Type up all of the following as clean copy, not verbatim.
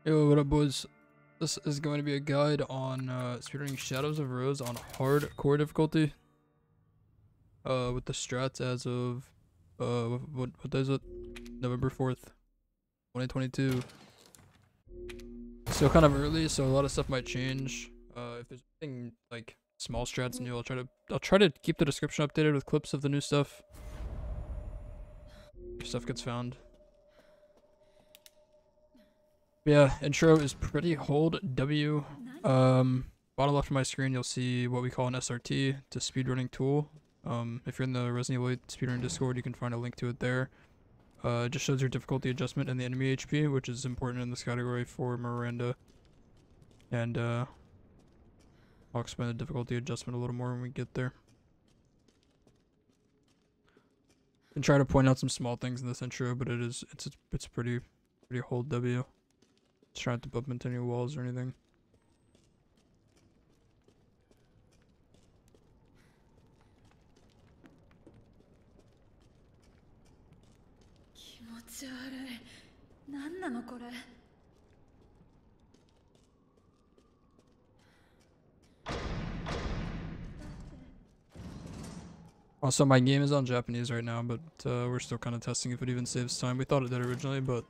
Yo, what up, boys? This is going to be a guide on speedrunning Shadows of Rose on hardcore difficulty. With the strats as of what day is it? November 4th, 2022. Still kind of early, so a lot of stuff might change. If there's anything like small strats new, I'll try to keep the description updated with clips of the new stuff. If stuff gets found. Yeah, intro is pretty hold W. Bottom left of my screen, you'll see what we call an SRT, to speedrunning tool. If you're in the Resident Evil 8 speedrunning Discord, you can find a link to it there. It just shows your difficulty adjustment and the enemy HP, which is important in this category for Miranda. And I'll explain the difficulty adjustment a little more when we get there. And try to point out some small things in this intro, but it's pretty hold W. Try not to bump into any walls or anything. Also, my game is on Japanese right now, but we're still kind of testing if it even saves time. We thought it did originally, but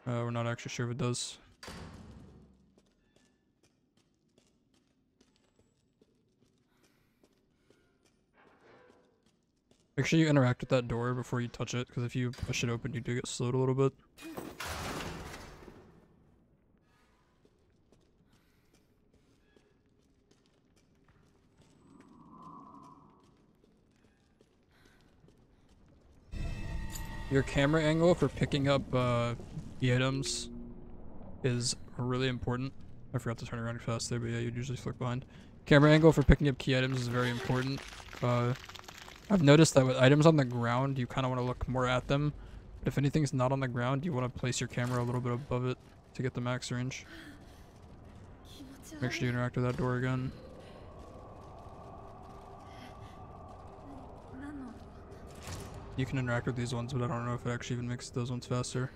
we're not actually sure if it does. Make sure you interact with that door before you touch it, because if you push it open, you do get slowed a little bit. Your camera angle for picking up key items is really important. I forgot to turn around fast there, but yeah, you'd usually flick behind. Camera angle for picking up key items is very important. I've noticed that with items on the ground, you kind of want to look more at them. But if anything's not on the ground, you want to place your camera a little bit above it to get the max range. Make sure you interact with that door again. You can interact with these ones, but I don't know if it actually even makes those ones faster.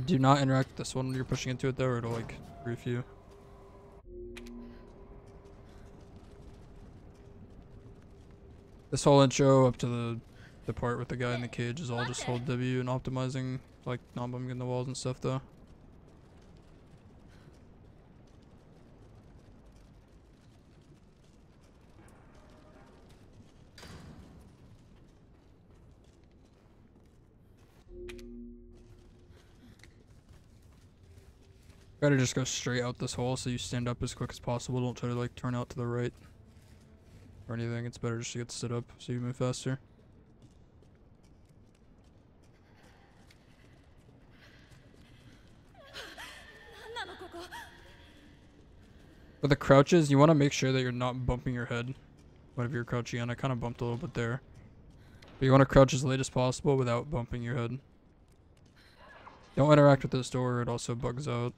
Do not interact with this one when you're pushing into it though, or it'll like grief you. This whole intro up to the part with the guy in the cage is all just hold W and optimizing, like not bumping in the walls and stuff though. Try to just go straight out this hole so you stand up as quick as possible. Don't try to like turn out to the right or anything. It's better just to get stood up so you move faster. For the crouches, you want to make sure that you're not bumping your head whenever you're crouching in. I kind of bumped a little bit there. But you want to crouch as late as possible without bumping your head. Don't interact with this door, it also bugs out.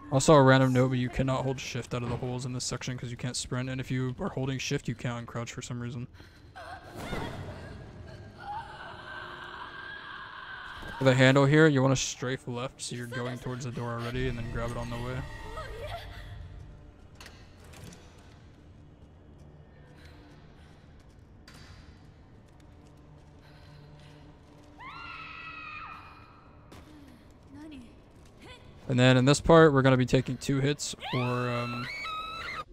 Also, a random note, but you cannot hold shift out of the holes in this section because you can't sprint, and if you are holding shift, you can't uncrouch for some reason. For the handle here, you want to strafe left so you're going towards the door already, and then grab it on the way. And then in this part, we're going to be taking 2 hits for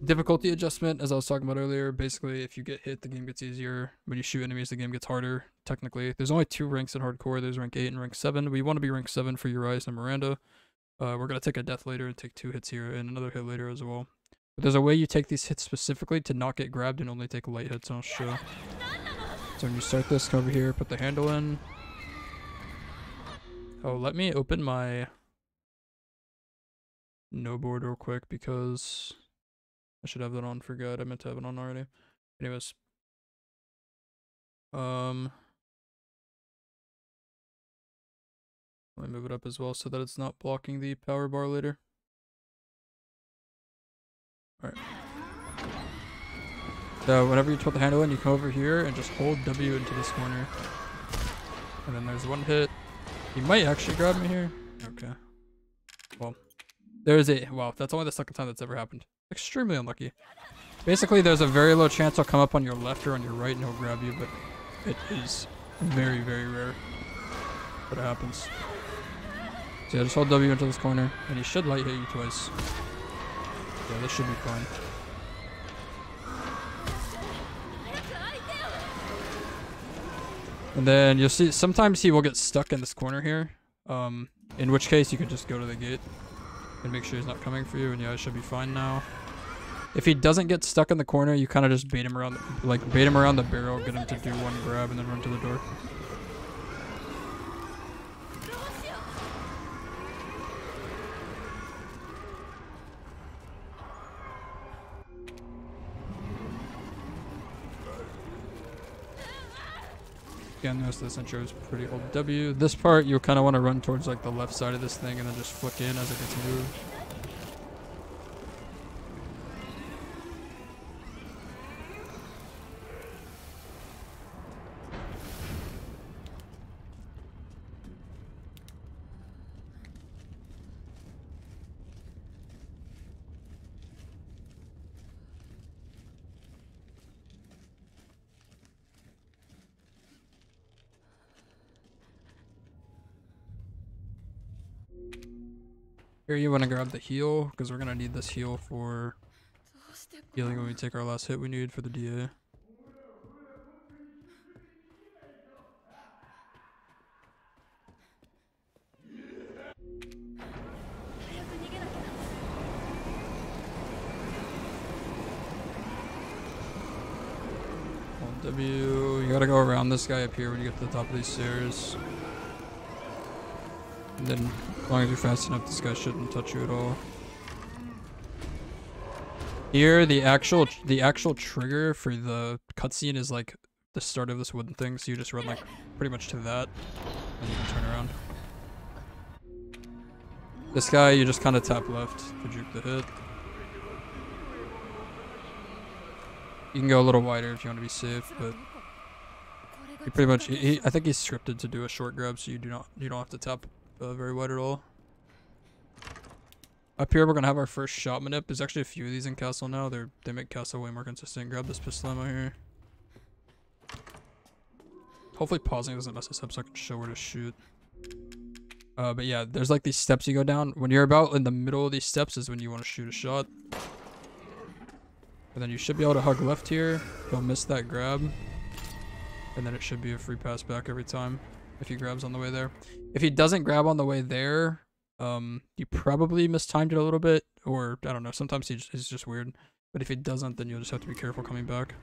difficulty adjustment, as I was talking about earlier. Basically, if you get hit, the game gets easier. When you shoot enemies, the game gets harder, technically. There's only 2 ranks in hardcore. There's rank 8 and rank 7. We want to be rank 7 for Urias and Miranda. We're going to take a death later and take 2 hits here and another hit later as well. But there's a way you take these hits specifically to not get grabbed and only take light hits, and I'll show. So when you start this, come over here, put the handle in. Oh, let me open my no board real quick because I should have that on for guide. I meant to have it on already. Anyways. Let me move it up as well so that it's not blocking the power bar later. Alright. So whenever you put the handle in, you come over here and just hold W into this corner. And then there's one hit. He might actually grab me here. Okay. Well, there's a... Wow, that's only the second time that's ever happened. Extremely unlucky. Basically, there's a very low chance he'll come up on your left or on your right and he'll grab you, but it is very, very rare that it happens. So yeah, just hold W into this corner, and he should light hit you twice. Yeah, this should be fine. And then you'll see sometimes he will get stuck in this corner here. In which case you could just go to the gate and make sure he's not coming for you, and yeah, it should be fine now. If he doesn't get stuck in the corner, you kind of just bait him around, bait him around the barrel, get him to do one grab, and then run to the door. Again, notice this intro is pretty old W. This part, you'll kind of want to run towards like the left side of this thing and then just flick in as it gets moved. Here you want to grab the heal, because we're going to need this heal for healing when we take our last hit we need for the DA. Hold W, you gotta go around this guy up here when you get to the top of these stairs. And then, as long as you're fast enough, this guy shouldn't touch you at all. Here, the actual trigger for the cutscene is like the start of this wooden thing, so you just run like pretty much to that, and you can turn around. This guy, you just kind of tap left to juke the hit. You can go a little wider if you want to be safe, but you pretty much, I think he's scripted to do a short grab, so you don't have to tap very wide at all. Up here, we're gonna have our first shot manip. There's actually a few of these in Castle now. They make Castle way more consistent. Grab this pistol ammo here. Hopefully pausing doesn't mess us up so I can show where to shoot. But yeah, there's like these steps you go down. When you're about in the middle of these steps is when you want to shoot a shot. And then you should be able to hug left here. He'll miss that grab. And then it should be a free pass back every time if he grabs on the way there. If he doesn't grab on the way there, you probably mistimed it a little bit, or I don't know, sometimes he's just weird. But if he doesn't, then you'll just have to be careful coming back.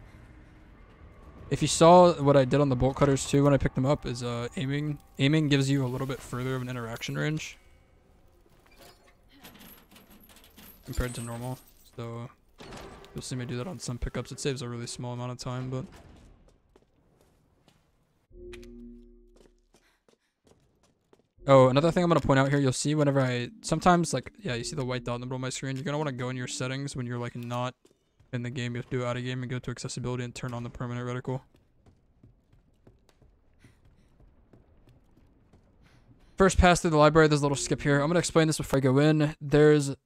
If you saw what I did on the bolt cutters too when I picked them up, is aiming. Aiming gives you a little bit further of an interaction range compared to normal. So you'll see me do that on some pickups. It saves a really small amount of time, but oh, another thing I'm going to point out here, you'll see whenever sometimes, like, yeah, you see the white dot in the middle of my screen. You're going to want to go in your settings when you're, like, not in the game. You have to do out of game and go to accessibility and turn on the permanent reticle. First pass through the library, there's a little skip here. I'm going to explain this before I go in. There's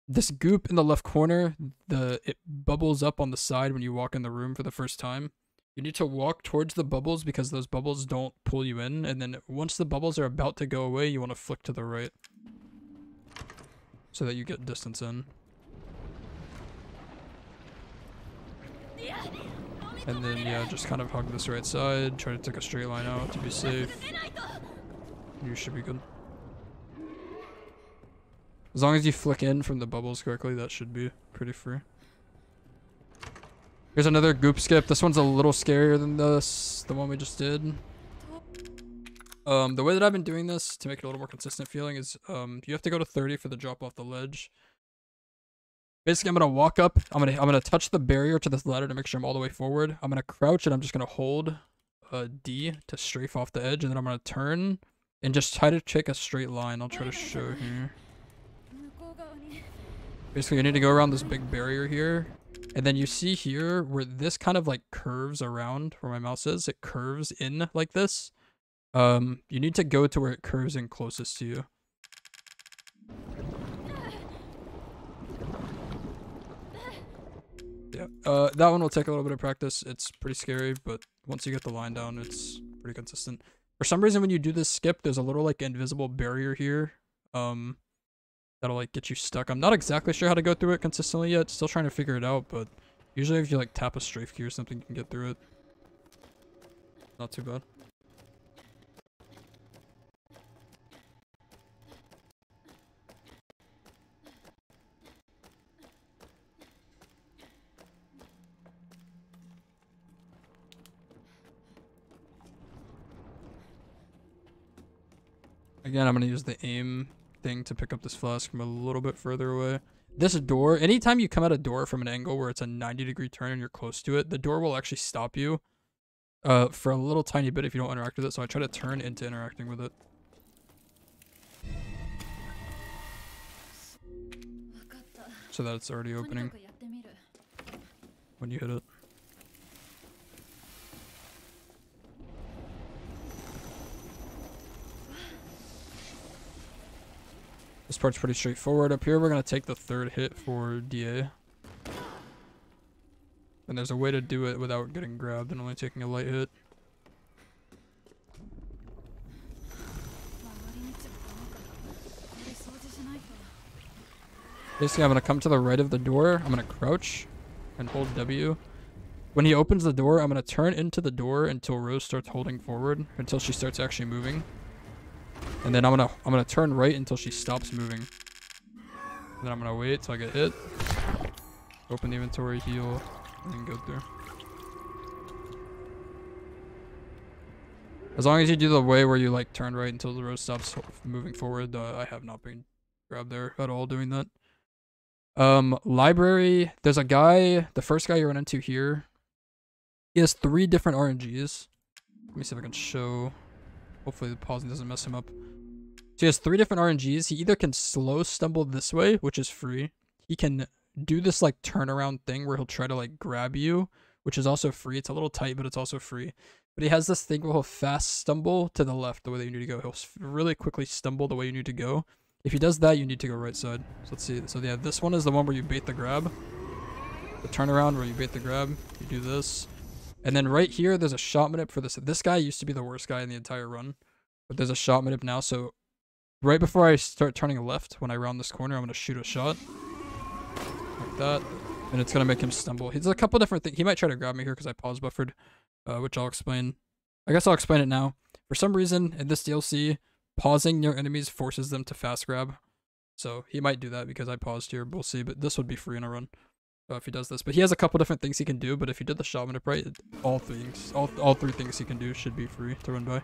this goop in the left corner. It bubbles up on the side when you walk in the room for the first time. You need to walk towards the bubbles because those bubbles don't pull you in, and then once the bubbles are about to go away, you want to flick to the right so that you get distance in. And then, yeah, just kind of hug this right side, try to take a straight line out to be safe. You should be good. As long as you flick in from the bubbles correctly, that should be pretty free. Here's another goop skip. This one's a little scarier than the one we just did. The way that I've been doing this to make it a little more consistent feeling is you have to go to 30 for the drop off the ledge. Basically, I'm gonna walk up. I'm gonna touch the barrier to this ladder to make sure I'm all the way forward. I'm gonna crouch and I'm just gonna hold D to strafe off the edge, and then I'm gonna turn and just try to take a straight line. I'll try to show here. Basically, you need to go around this big barrier here. And then you see here where this kind of like curves around where my mouse is. It curves in like this. You need to go to where it curves in closest to you. Yeah, that one will take a little bit of practice. It's pretty scary, but once you get the line down, it's pretty consistent. For some reason, when you do this skip, there's a little like invisible barrier here. That'll like get you stuck. I'm not exactly sure how to go through it consistently yet. Still trying to figure it out, but usually if you like tap a strafe key or something, you can get through it. Not too bad. Again, I'm going to use the aim thing to pick up this flask from a little bit further away. This door, anytime you come at a door from an angle where it's a 90-degree turn and you're close to it, the door will actually stop you for a little tiny bit if you don't interact with it. So I try to turn into interacting with it. So that it's already opening when you hit it. This part's pretty straightforward. Up here, we're going to take the third hit for DA. And there's a way to do it without getting grabbed and only taking a light hit. Basically, I'm going to come to the right of the door. I'm going to crouch and hold W. When he opens the door, I'm going to turn into the door until Rose starts holding forward, until she starts actually moving. And then I'm gonna turn right until she stops moving. And then I'm gonna wait till I get hit. Open the inventory, heal, and then go through. As long as you do the way where you like turn right until the Rose stops moving forward, I have not been grabbed there at all doing that. Library, there's a guy, the first guy you run into here. He has 3 different RNGs. Let me see if I can show. Hopefully the pausing doesn't mess him up. So he has 3 different RNGs. He either can slow stumble this way, which is free. He can do this like turnaround thing where he'll try to like grab you, which is also free. It's a little tight, but it's also free. But he has this thing where he'll fast stumble to the left the way that you need to go. He'll really quickly stumble the way you need to go. If he does that, you need to go right side. So let's see. So yeah, this one is the one where you bait the grab. The turnaround where you bait the grab. You do this. And then right here, there's a shot manip for this. This guy used to be the worst guy in the entire run. But there's a shot manip now, so right before I start turning left, when I round this corner, I'm going to shoot a shot. Like that. And it's going to make him stumble. He's a couple different things. He might try to grab me here because I pause buffered, which I'll explain. I guess I'll explain it now. For some reason, in this DLC, pausing near enemies forces them to fast grab. So he might do that because I paused here. We'll see, but this would be free in a run. If he does this, but he has a couple different things he can do. But if he did the shot manip right, all 3 things he can do should be free to run by.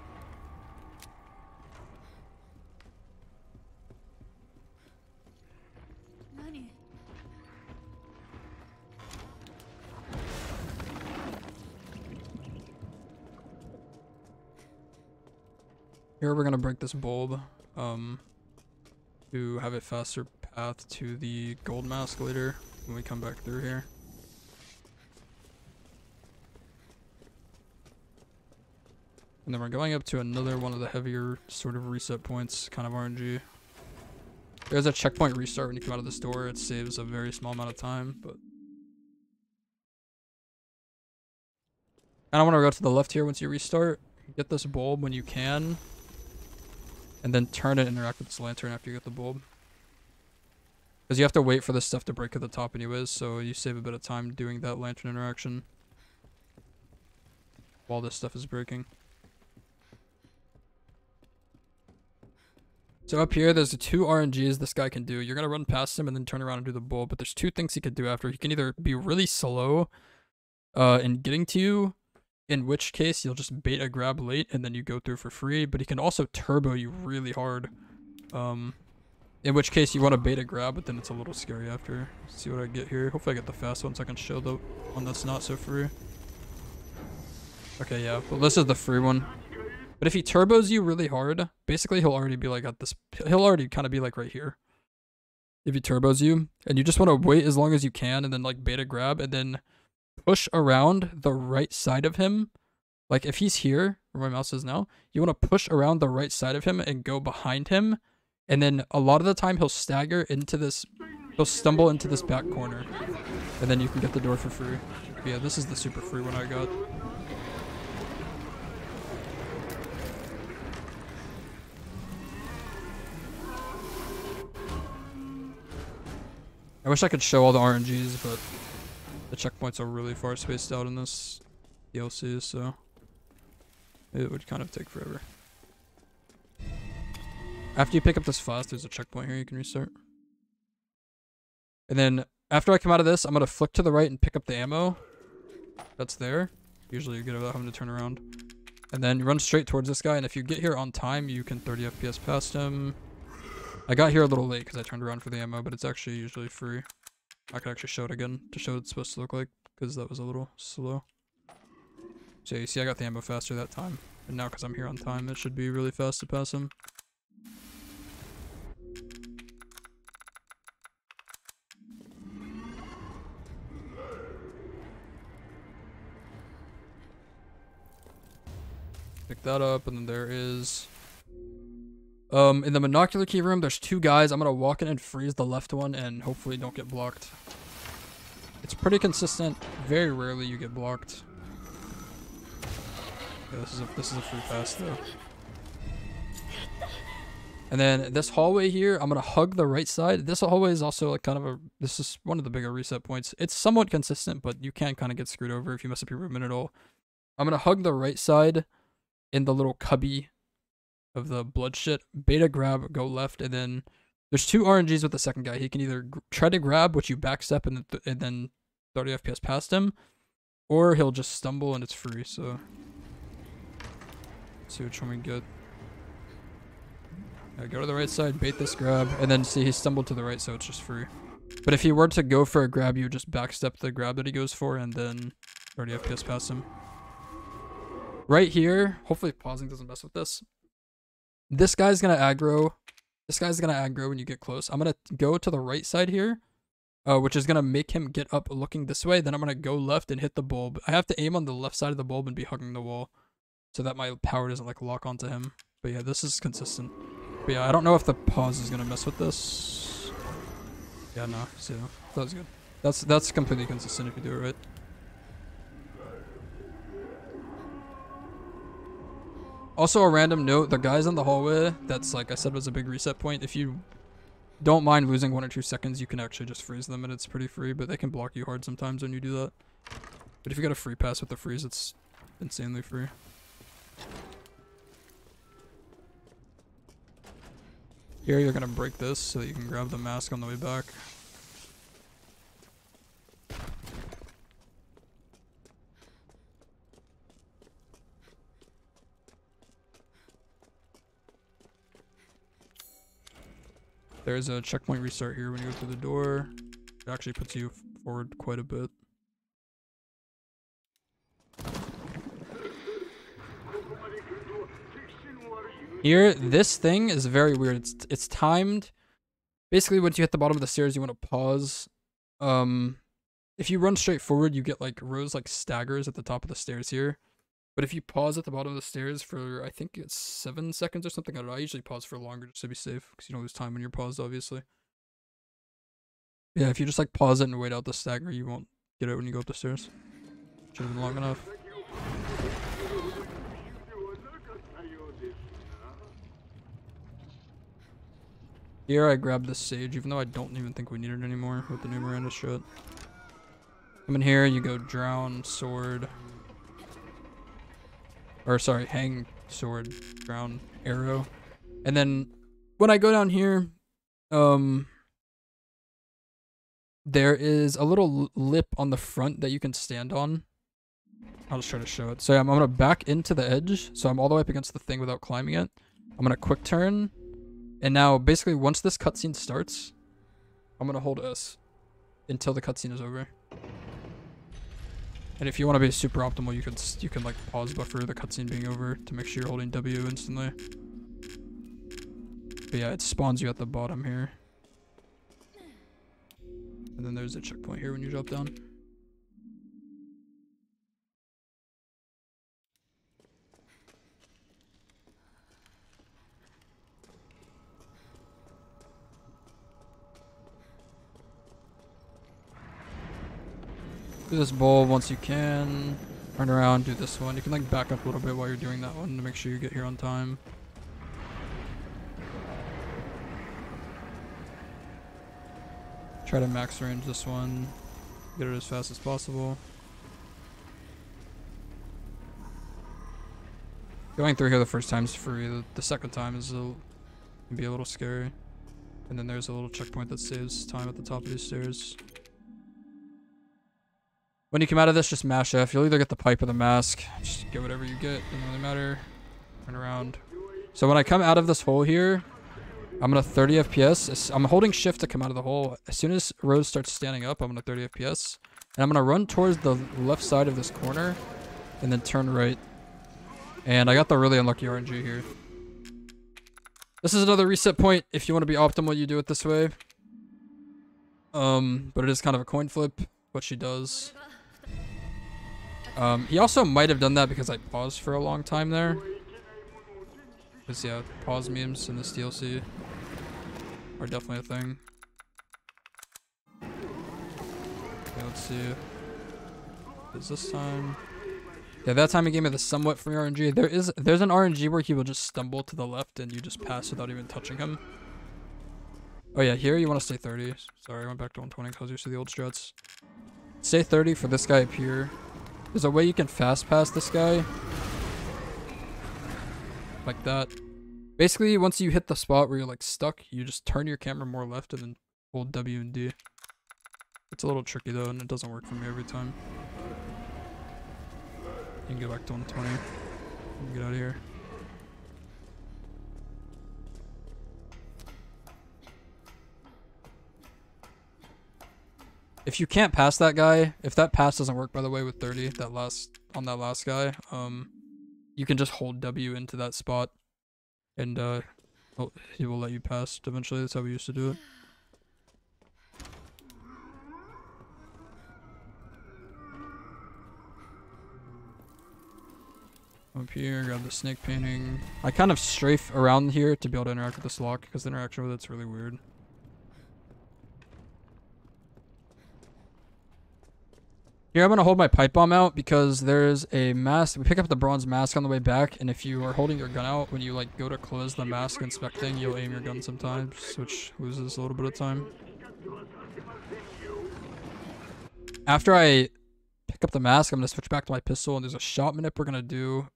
Here we're gonna break this bulb, to have a faster path to the gold mask later when we come back through here. And then we're going up to another one of the heavier sort of reset points, kind of RNG. There's a checkpoint restart when you come out of this door. It saves a very small amount of time, but I don't want to go to the left here once you restart. Get this bulb when you can, and then turn it and interact with this lantern after you get the bulb. Because you have to wait for this stuff to break at the top anyways, so you save a bit of time doing that lantern interaction while this stuff is breaking. So up here, there's the 2 RNGs this guy can do. You're going to run past him and then turn around and do the bulb, but there's 2 things he can do after. He can either be really slow in getting to you, in which case you'll just bait a grab late and then you go through for free, but he can also turbo you really hard. In which case you want to bait a grab, but then it's a little scary after. Let's see what I get here. Hopefully I get the fast one so I can show the one that's not so free. Okay, yeah. Well, this is the free one. But if he turbos you really hard, basically he'll already be like at this. He'll already kind of be like right here. if he turbos you, and you just want to wait as long as you can, and then like beta grab, and then push around the right side of him. Like if he's here, where my mouse is now, you want to push around the right side of him and go behind him, and then a lot of the time he'll stagger into this, he'll stumble into this back corner, and then you can get the door for free. But yeah, this is the super free one I got. I wish I could show all the RNGs, but the checkpoints are really far spaced out in this DLC, so it would kind of take forever. After you pick up this Flask, there's a checkpoint here you can restart. And then after I come out of this, I'm going to flick to the right and pick up the ammo that's there. Usually you get it without having to turn around. And then you run straight towards this guy, and if you get here on time, you can 30 FPS past him. I got here a little late because I turned around for the ammo, but it's actually usually free. I could actually show it again to show what it's supposed to look like, because that was a little slow. So yeah, you see I got the ammo faster that time. And now because I'm here on time, it should be really fast to pass him. Pick that up, and then there is... in the monocular key room, there's two guys. I'm gonna walk in and freeze the left one and hopefully don't get blocked. It's pretty consistent. Very rarely you get blocked. Yeah, this is a free pass though. And then this hallway here, I'm gonna hug the right side. This hallway is also like kind of a, this is one of the bigger reset points. It's somewhat consistent, but you can kind of get screwed over if you mess up your movement at all. I'm gonna hug the right side in the little cubby of the blood shit, beta grab, go left, and then there's two RNGs with the second guy. He can either try to grab, which you backstep and then 30 FPS past him, or he'll just stumble and it's free. So let's see which one we get. Yeah, go to the right side, bait this grab, and then see he stumbled to the right, so it's just free. But if he were to go for a grab, you would just backstep the grab that he goes for and then 30 FPS past him. Right here, hopefully pausing doesn't mess with this. This guy's gonna aggro. This guy's gonna aggro when you get close. I'm gonna go to the right side here, which is gonna make him get up looking this way. Then I'm gonna go left and hit the bulb. I have to aim on the left side of the bulb and be hugging the wall, so that my power doesn't like lock onto him. But yeah, this is consistent. But yeah, I don't know if the pause is gonna mess with this. Yeah, no. So that was good. That's completely consistent if you do it right. Also, a random note, the guys in the hallway, that's like I said was a big reset point. If you don't mind losing 1 or 2 seconds, you can actually just freeze them and it's pretty free, but they can block you hard sometimes when you do that. But if you get a free pass with the freeze, it's insanely free. Here you're gonna break this so that you can grab the mask on the way back. There's a checkpoint restart here when you go through the door. It actually puts you forward quite a bit. Here, this thing is very weird. It's timed. Basically, once you hit the bottom of the stairs, you want to pause. If you run straight forward, you get like rows like staggers at the top of the stairs here. But if you pause at the bottom of the stairs for, I think it's 7 seconds or something, I don't know. I usually pause for longer just to be safe, because you don't lose time when you're paused, obviously. Yeah, if you just like pause it and wait out the stagger, you won't get it when you go up the stairs. Should have been long enough. Here I grabbed this sage, even though I don't even think we need it anymore with the new Miranda shit. Come in here, you go drown, sword. Or sorry, hang, sword, drown, arrow. And then when I go down here, there is a little lip on the front that you can stand on. I'll just try to show it. So I'm gonna back into the edge, so I'm all the way up against the thing without climbing it. I'm gonna quick turn, and now basically once this cutscene starts, I'm gonna hold S until the cutscene is over. And if you want to be super optimal, you can like pause buffer the cutscene being over to make sure you're holding W instantly. But yeah, it spawns you at the bottom here. And then there's a checkpoint here when you drop down. Do this bowl once you can. Turn around, do this one. You can like back up a little bit while you're doing that one to make sure you get here on time. Try to max range this one. Get it as fast as possible. Going through here the first time is free. The second time is can be a little scary. And then there's a little checkpoint that saves time at the top of these stairs. When you come out of this, just mash F. You'll either get the pipe or the mask. Just get whatever you get. Doesn't really matter. Turn around. So when I come out of this hole here, I'm gonna 30 FPS. I'm holding shift to come out of the hole. As soon as Rose starts standing up, I'm gonna 30 FPS. And I'm gonna run towards the left side of this corner and then turn right. And I got the really unlucky RNG here. This is another reset point. If you want to be optimal, you do it this way. But it is kind of a coin flip, what she does. He also might have done that because I paused for a long time there. Because yeah, pause memes in this DLC are definitely a thing. Okay, let's see. Is this time? Yeah, that time he gave me the somewhat free RNG. There's an RNG where he will just stumble to the left and you just pass without even touching him. Oh yeah, here you want to stay 30. Sorry, I went back to 120 because you're used to the old struts. Stay 30 for this guy up here. There's a way you can fast pass this guy. Like that. Basically, once you hit the spot where you're like stuck, you just turn your camera more left and then hold W and D. It's a little tricky though, and it doesn't work for me every time. You can go back to 120 and get out of here. If you can't pass that guy, if that pass doesn't work by the way with 30, that last guy, you can just hold W into that spot and he will let you pass eventually. That's how we used to do it. Up here, grab the snake painting. I kind of strafe around here to be able to interact with this lock because the interaction with it's really weird. Here I'm going to hold my pipe bomb out because there's a mask. We pick up the bronze mask on the way back, and if you are holding your gun out, when you like go to close the mask inspecting, you'll aim your gun sometimes, which loses a little bit of time. After I pick up the mask, I'm going to switch back to my pistol, and there's a shot manip we're going to do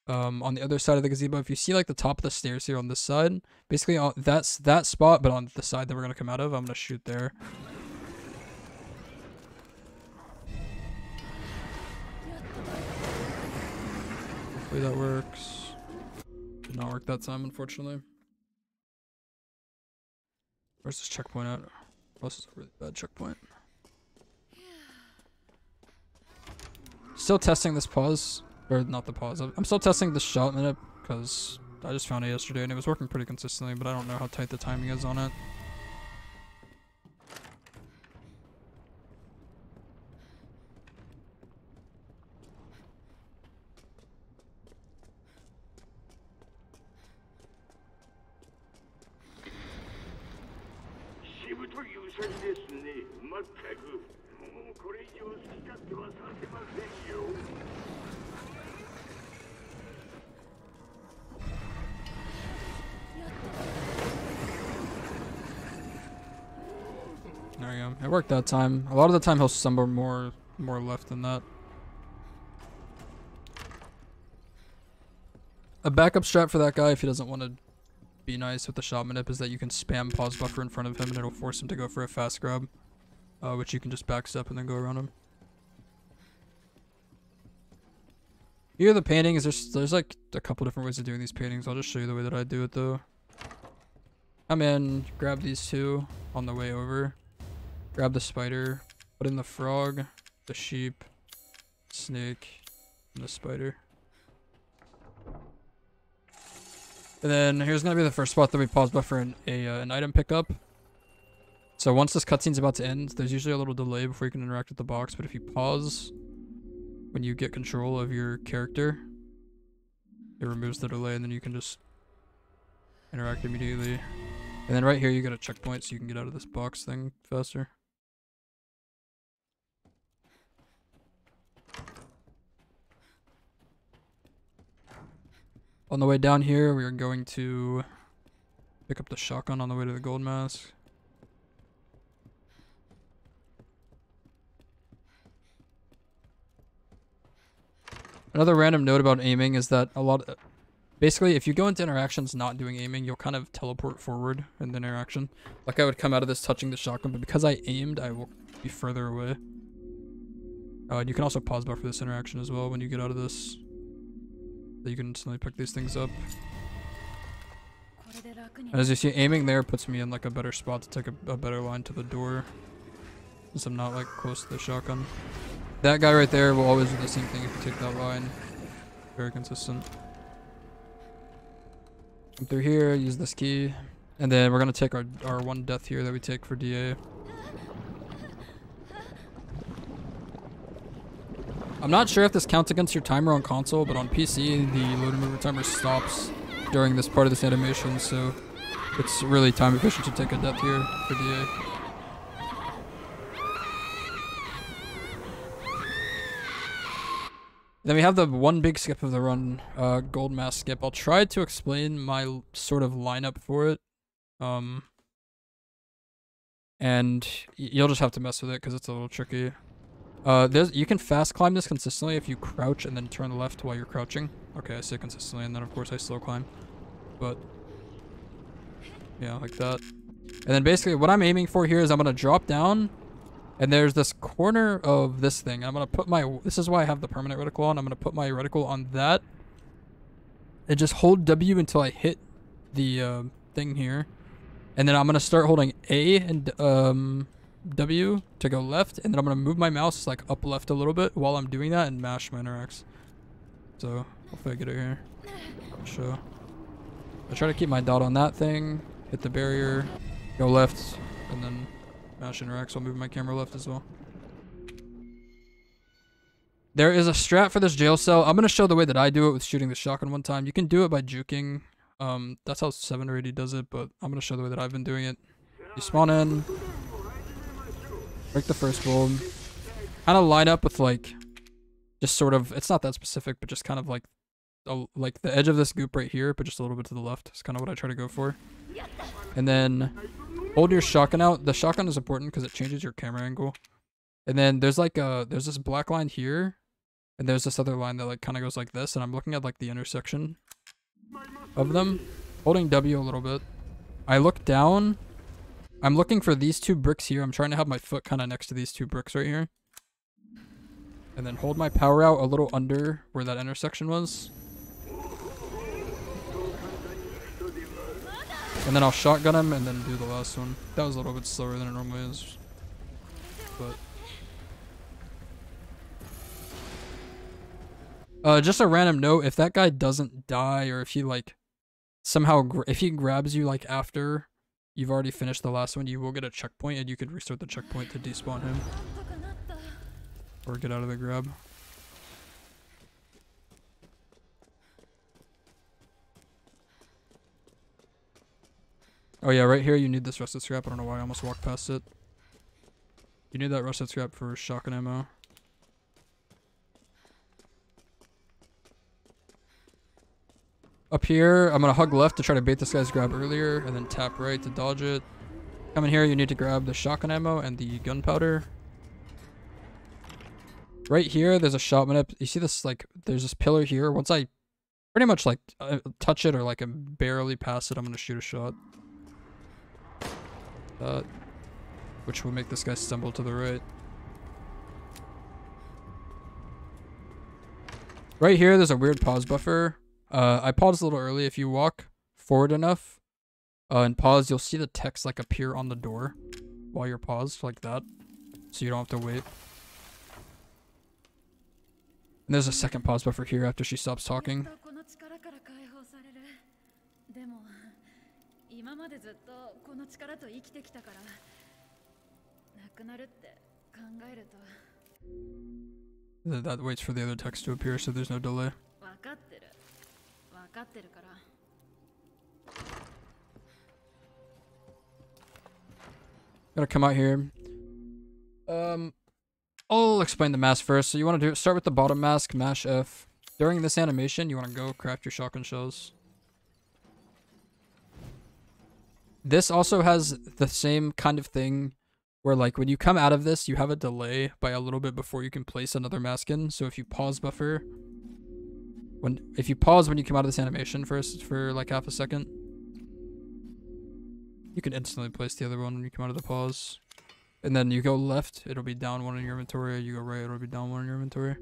on the other side of the gazebo. If you see like the top of the stairs here on this side, basically that's that spot, but on the side that we're going to come out of, I'm going to shoot there. Hopefully that works. Did not work that time, unfortunately. Where's this checkpoint at? Oh, this is a really bad checkpoint. Still testing this pause. Or not the pause. I'm still testing this shot minute because I just found it yesterday and it was working pretty consistently, but I don't know how tight the timing is on it. There we go. It worked that time. A lot of the time he'll stumble more left than that. A backup strat for that guy if he doesn't want to be nice with the shot manip is that you can spam pause buffer in front of him and it'll force him to go for a fast grab. Which you can just backstep and then go around him. Here the painting is there's like a couple different ways of doing these paintings. I'll just show you the way that I do it though. Come in, grab these two on the way over. Grab the spider, put in the frog, the sheep, snake, and the spider. And then here's gonna be the first spot that we pause buffer an item pickup. So once this cutscene's about to end, there's usually a little delay before you can interact with the box, but if you pause when you get control of your character, it removes the delay and then you can just interact immediately. And then right here you got a checkpoint so you can get out of this box thing faster. On the way down here, we are going to pick up the shotgun on the way to the gold mask. Another random note about aiming is that basically if you go into interactions not doing aiming, you'll kind of teleport forward in the interaction. Like I would come out of this touching the shotgun, but because I aimed, I will be further away. And you can also pause buffer this interaction as well when you get out of this. So you can instantly pick these things up. And as you see, aiming there puts me in like a better spot to take a better line to the door, since I'm not like close to the shotgun. That guy right there will always do the same thing if you take that line. Very consistent. Come through here, use this key, and then we're gonna take our one death here that we take for DA. I'm not sure if this counts against your timer on console, but on PC, the load and mover timer stops during this part of this animation, so it's really time efficient to take a death here for DA. Then we have the one big skip of the run, gold mask skip. I'll try to explain my sort of lineup for it. And you'll just have to mess with it because it's a little tricky. You can fast climb this consistently if you crouch and then turn left while you're crouching. Okay, I say consistently, and then of course I slow climb. But yeah, like that. And then basically what I'm aiming for here is I'm gonna drop down, and there's this corner of this thing. I'm gonna put this is why I have the permanent reticle on. I'm gonna put my reticle on that, and just hold W until I hit the thing here, and then I'm gonna start holding A and W to go left, and then I'm gonna move my mouse like up left a little bit while I'm doing that and mash my interacts. So hopefully I get it here. Sure. I try to keep my dot on that thing, hit the barrier, go left, and then mash interacts. I'll move my camera left as well. There is a strat for this jail cell. I'm gonna show the way that I do it with shooting the shotgun one time. You can do it by juking. That's how 7 or 80 does it, but I'm gonna show the way that I've been doing it. You spawn in, break the first bulb, kind of line up with like, just sort of, it's not that specific, but just kind of like the edge of this goop right here, but just a little bit to the left. It's kind of what I try to go for. And then hold your shotgun out. The shotgun is important because it changes your camera angle. And then there's like there's this black line here, and there's this other line that like kind of goes like this, and I'm looking at like the intersection of them, holding W a little bit. I look down. I'm looking for these two bricks here. I'm trying to have my foot kind of next to these two bricks right here. And then hold my power out a little under where that intersection was. And then I'll shotgun him and then do the last one. That was a little bit slower than it normally is. But just a random note, if that guy doesn't die, or if he like somehow if he grabs you like after you've already finished the last one, you will get a checkpoint, and you could restart the checkpoint to despawn him. Or get out of the grab. Oh yeah, right here you need this rusted scrap. I don't know why I almost walked past it. You need that rusted scrap for shotgun ammo. Up here, I'm gonna hug left to try to bait this guy's grab earlier, and then tap right to dodge it. Come in here, you need to grab the shotgun ammo and the gunpowder. Right here, there's a shot Manip. You see this, like, there's this pillar here. Once I pretty much, like, touch it or, like, barely pass it, I'm gonna shoot a shot. Which will make this guy stumble to the right. Right here, there's a weird pause buffer. I paused a little early. If you walk forward enough and pause, you'll see the text, like, appear on the door while you're paused, like that. So you don't have to wait. And there's a second pause buffer here after she stops talking. That waits for the other text to appear, so there's no delay. Gotta come out here. I'll explain the mask first. So you want to start with the bottom mask, mash F. During this animation, you want to go craft your shotgun shells. This also has the same kind of thing where, like, when you come out of this, you have a delay by a little bit before you can place another mask in. So if you pause buffer, if you pause when you come out of this animation first for like half a second, you can instantly place the other one when you come out of the pause. And then you go left, it'll be down one in your inventory. You go right, it'll be down one in your inventory.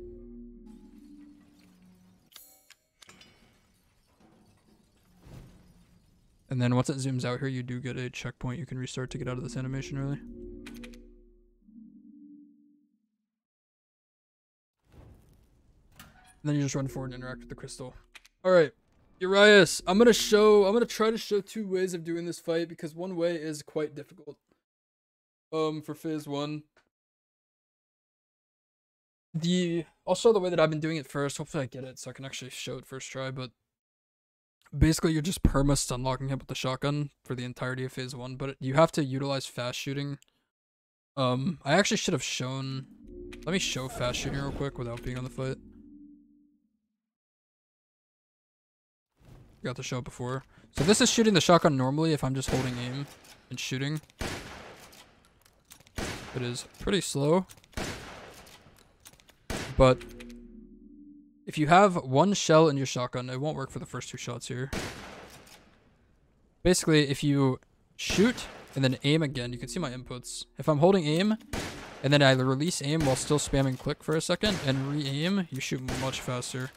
And then once it zooms out here, you do get a checkpoint. You can restart to get out of this animation early. And then you just run forward and interact with the crystal. Alright, Urias, I'm gonna try to show 2 ways of doing this fight because one way is quite difficult. For phase 1. I'll show the way that I've been doing it first. Hopefully I get it so I can actually show it first try, but basically you're just perma-stun locking him with the shotgun for the entirety of phase 1, but you have to utilize fast shooting. I actually should have shown, let me show fast shooting real quick without being on the fight. Got to show it before. So this is shooting the shotgun normally if I'm just holding aim and shooting. It is pretty slow. But if you have 1 shell in your shotgun, it won't work for the first 2 shots here. Basically, if you shoot and then aim again, you can see my inputs. If I'm holding aim and then I release aim while still spamming click for a second and re-aim, you shoot much faster.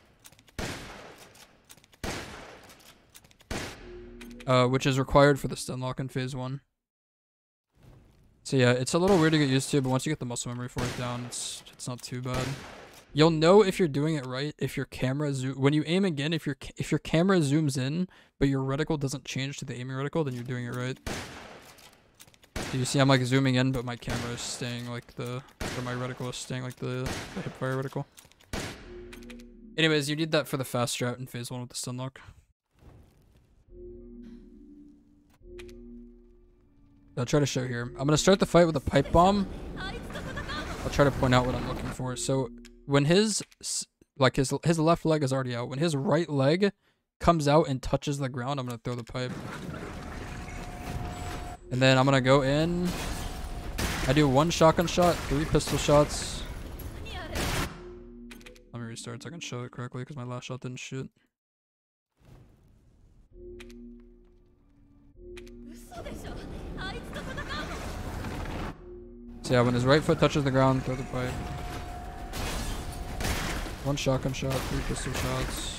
Which is required for the stun lock in phase 1. So yeah, it's a little weird to get used to, but once you get the muscle memory for it down, it's not too bad. You'll know if you're doing it right if your camera when you aim again, if your camera zooms in, but your reticle doesn't change to the aiming reticle, then you're doing it right. So you see I'm like zooming in, but my camera is staying like my reticle is staying like the hipfire reticle. Anyways, you need that for the fast strat in phase 1 with the stun lock. I'll try to show here. I'm gonna start the fight with a pipe bomb. I'll try to point out what I'm looking for. So when his left leg is already out, when his right leg comes out and touches the ground, I'm gonna throw the pipe. And then I'm gonna go in. I do 1 shotgun shot, 3 pistol shots. Let me restart so I can show it correctly because my last shot didn't shoot. So yeah, when his right foot touches the ground, throw the pipe. 1 shotgun shot, 3 pistol shots.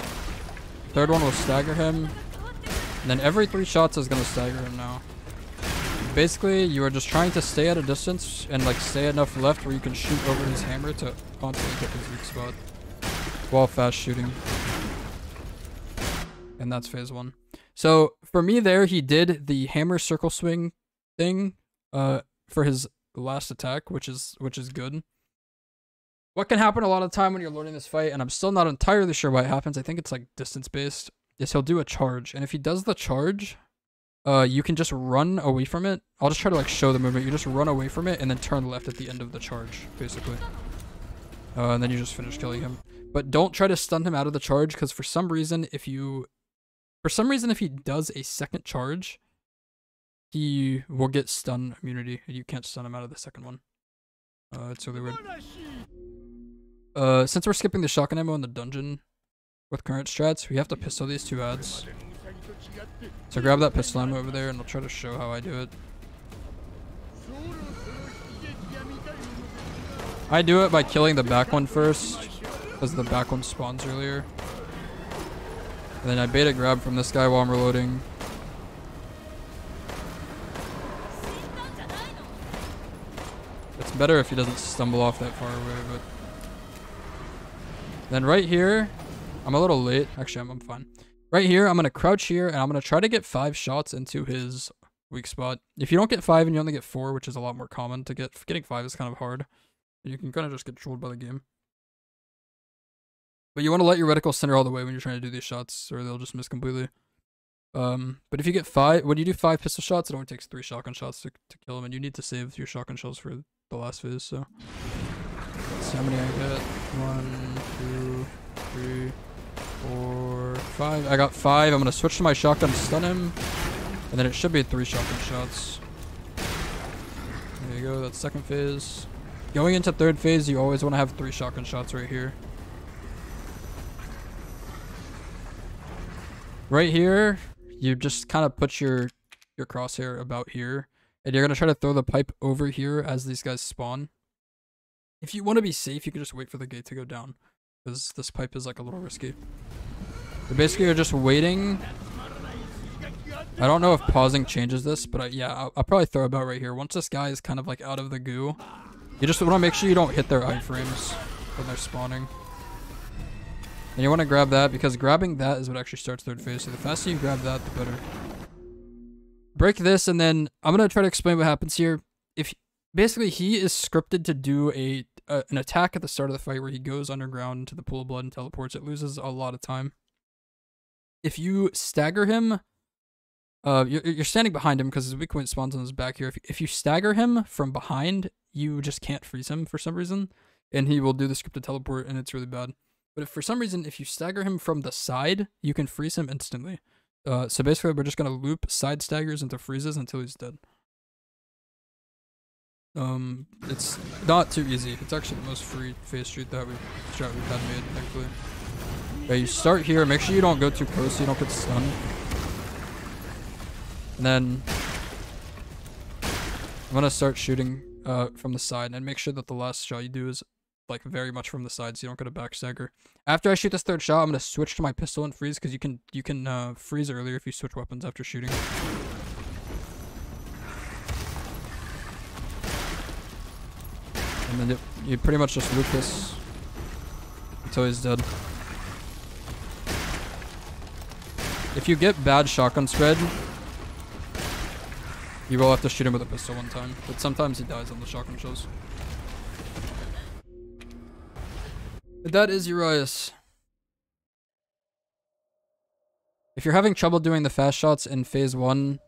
3rd one will stagger him. And then every 3 shots is going to stagger him now. Basically, you are just trying to stay at a distance and like stay enough left where you can shoot over his hammer to constantly hit his weak spot. While fast shooting. And that's phase 1. So for me there, he did the hammer circle swing thing for his last attack, which is good. What can happen a lot of the time when you're learning this fight, and I'm still not entirely sure why it happens, I think it's like distance based, is he'll do a charge. And if he does the charge, you can just run away from it. I'll just try to like show the movement. You just run away from it and then turn left at the end of the charge, basically. And then you just finish killing him. But don't try to stun him out of the charge, because for some reason if he does a second charge, he will get stun immunity, and you can't stun him out of the second one. It's really weird. Since we're skipping the shotgun ammo in the dungeon with current strats, we have to pistol these 2 ads. So grab that pistol ammo over there, and I'll try to show how I do it. I do it by killing the back one first, because the back one spawns earlier. And then I beta grab from this guy while I'm reloading. It's better if he doesn't stumble off that far away, but... Then right here, I'm a little late. Actually, I'm fine. Right here, I'm going to crouch here, and I'm going to try to get 5 shots into his weak spot. If you don't get 5 and you only get 4, which is a lot more common to get, getting 5 is kind of hard. You can kind of just get trolled by the game. But you want to let your reticle center all the way when you're trying to do these shots, or they'll just miss completely. But if you get 5, when you do 5 pistol shots, it only takes 3 shotgun shots to kill them, and you need to save your shotgun shells for the last phase, so. Let's see how many I get. 1, 2, 3, 4, 5. I got 5. I'm going to switch to my shotgun, stun him, and then it should be 3 shotgun shots. There you go, that's second phase. Going into third phase, you always want to have 3 shotgun shots right here. Right here, you just kind of put your crosshair about here, and you're going to try to throw the pipe over here as these guys spawn. If you want to be safe, you can just wait for the gate to go down, because this pipe is like a little risky. But basically, you're just waiting. I don't know if pausing changes this, but yeah, I'll probably throw about right here. Once this guy is kind of like out of the goo, you just want to make sure you don't hit their iframes when they're spawning. And you want to grab that, because grabbing that is what actually starts third phase. So the faster you grab that, the better. Break this, and then I'm going to try to explain what happens here. Basically, he is scripted to do an attack at the start of the fight where he goes underground into the pool of blood and teleports. It loses a lot of time. If you stagger him, you're standing behind him because his weak point spawns on his back here. If you stagger him from behind, you just can't freeze him for some reason, and he will do the scripted teleport, and it's really bad. But if for some reason, if you stagger him from the side, you can freeze him instantly. So basically, we're just going to loop side staggers into freezes until he's dead. It's not too easy. It's actually the most free phase street that we've had made, thankfully. Okay, you start here. Make sure you don't go too close so you don't get stunned. And then I'm going to start shooting from the side, and make sure that the last shot you do is like very much from the side so you don't get a back stagger. After I shoot this third shot, I'm going to switch to my pistol and freeze, because you can freeze earlier if you switch weapons after shooting. And then you pretty much just loop this until he's dead. If you get bad shotgun spread, you will have to shoot him with a pistol one time, but sometimes he dies on the shotgun shells. But that is Urias. If you're having trouble doing the fast shots in phase 1,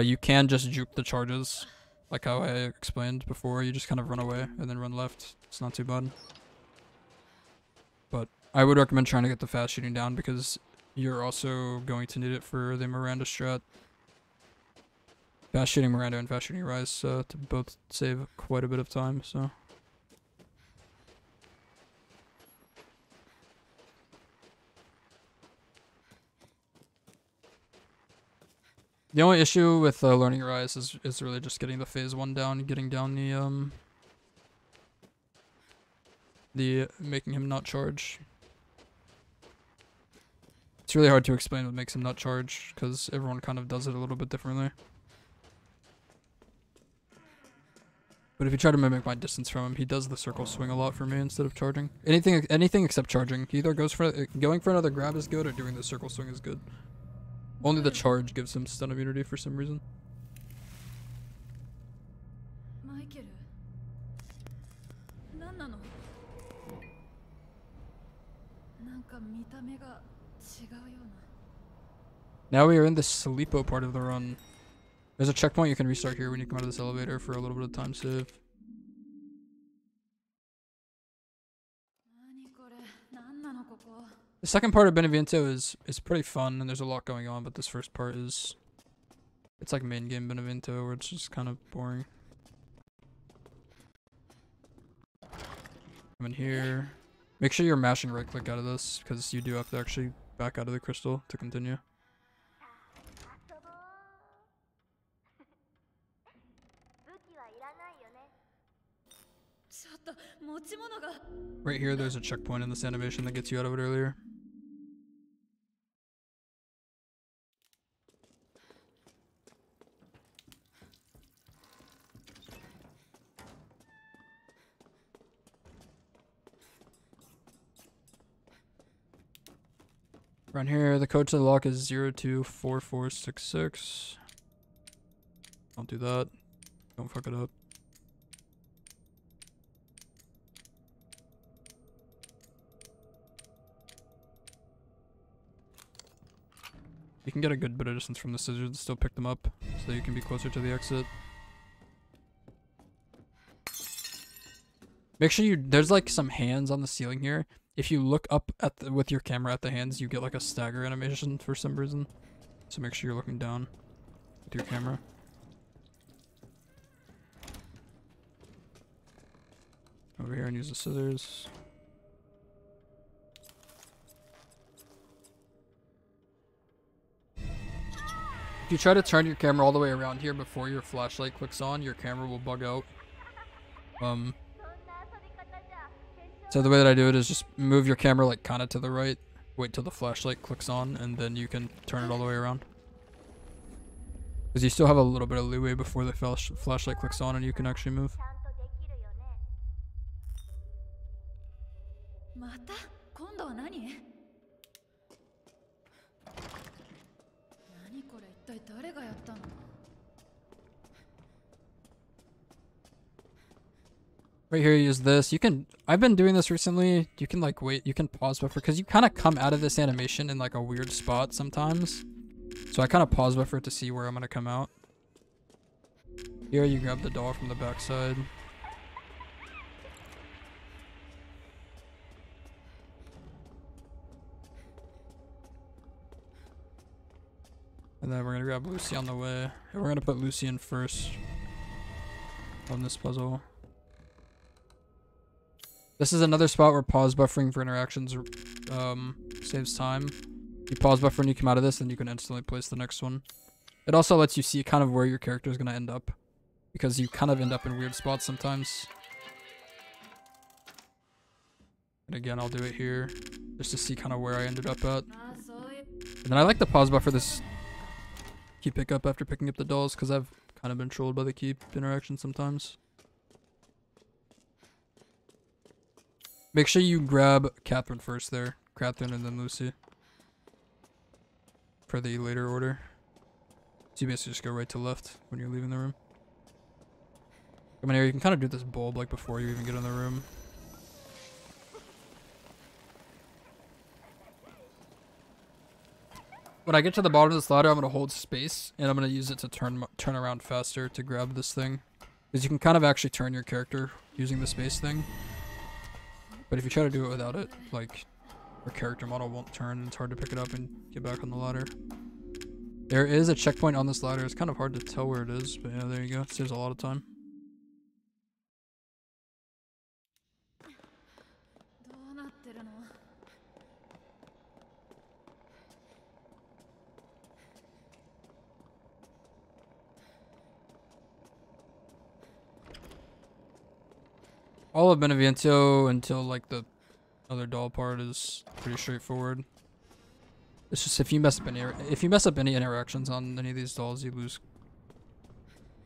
you can just juke the charges, like how I explained before. You just kind of run away and then run left. It's not too bad. But I would recommend trying to get the fast shooting down, because you're also going to need it for the Miranda strat. Fast shooting Miranda and fast shooting Urias to both save quite a bit of time, so. The only issue with learning Urias is really just getting the phase 1 down, getting down the making him not charge. It's really hard to explain what makes him not charge, because everyone kind of does it a little bit differently. But if you try to mimic my distance from him, he does the circle swing a lot for me instead of charging. Anything except charging. He either going for another grab is good, or doing the circle swing is good. Only the charge gives him stun immunity for some reason. Now we are in the Sleepo part of the run. There's a checkpoint you can restart here when you come out of this elevator for a little bit of time save. The second part of Beneviento is pretty fun, and there's a lot going on, but this first part is... It's like main game Beneviento, where it's just kind of boring. Come in here. Make sure you're mashing right click out of this, because you do have to actually back out of the crystal to continue. Right here, there's a checkpoint in this animation that gets you out of it earlier. Around here, the code to the lock is 024466. Don't do that. Don't fuck it up. You can get a good bit of distance from the scissors and still pick them up, so you can be closer to the exit. Make sure there's like some hands on the ceiling here. If you look up at with your camera at the hands, you get like a stagger animation for some reason. So make sure you're looking down with your camera. Over here and use the scissors. If you try to turn your camera all the way around here before your flashlight clicks on, your camera will bug out. So the way that I do it is just move your camera like kind of to the right, wait till the flashlight clicks on, and then you can turn it all the way around. Because you still have a little bit of leeway before the flashlight clicks on and you can actually move. Right here, use this. You can, I've been doing this recently. You can like wait, you can pause buffer because you kind of come out of this animation in like a weird spot sometimes. So I kind of pause buffer to see where I'm going to come out. Here you grab the doll from the backside. And then we're going to grab Lucy on the way. And we're going to put Lucy in first on this puzzle. This is another spot where pause buffering for interactions saves time. You pause buffer and you come out of this, and you can instantly place the next one. It also lets you see kind of where your character is going to end up, because you kind of end up in weird spots sometimes. And again, I'll do it here just to see kind of where I ended up at. And then I like to pause buffer this key pickup after picking up the dolls, because I've kind of been trolled by the key interaction sometimes. Make sure you grab Catherine first there. Catherine and then Lucy. For the later order. So you basically just go right to left when you're leaving the room. Come in here, you can kind of do this bulb like before you even get in the room. When I get to the bottom of this ladder, I'm going to hold space, and I'm going to use it to turn around faster to grab this thing. Because you can kind of actually turn your character using the space thing. But if you try to do it without it, like, your character model won't turn, and it's hard to pick it up and get back on the ladder. There is a checkpoint on this ladder. It's kind of hard to tell where it is, but yeah, there you go. It saves a lot of time. All of Beneviento until like the other doll part is pretty straightforward. It's just if you mess up any interactions on any of these dolls, you lose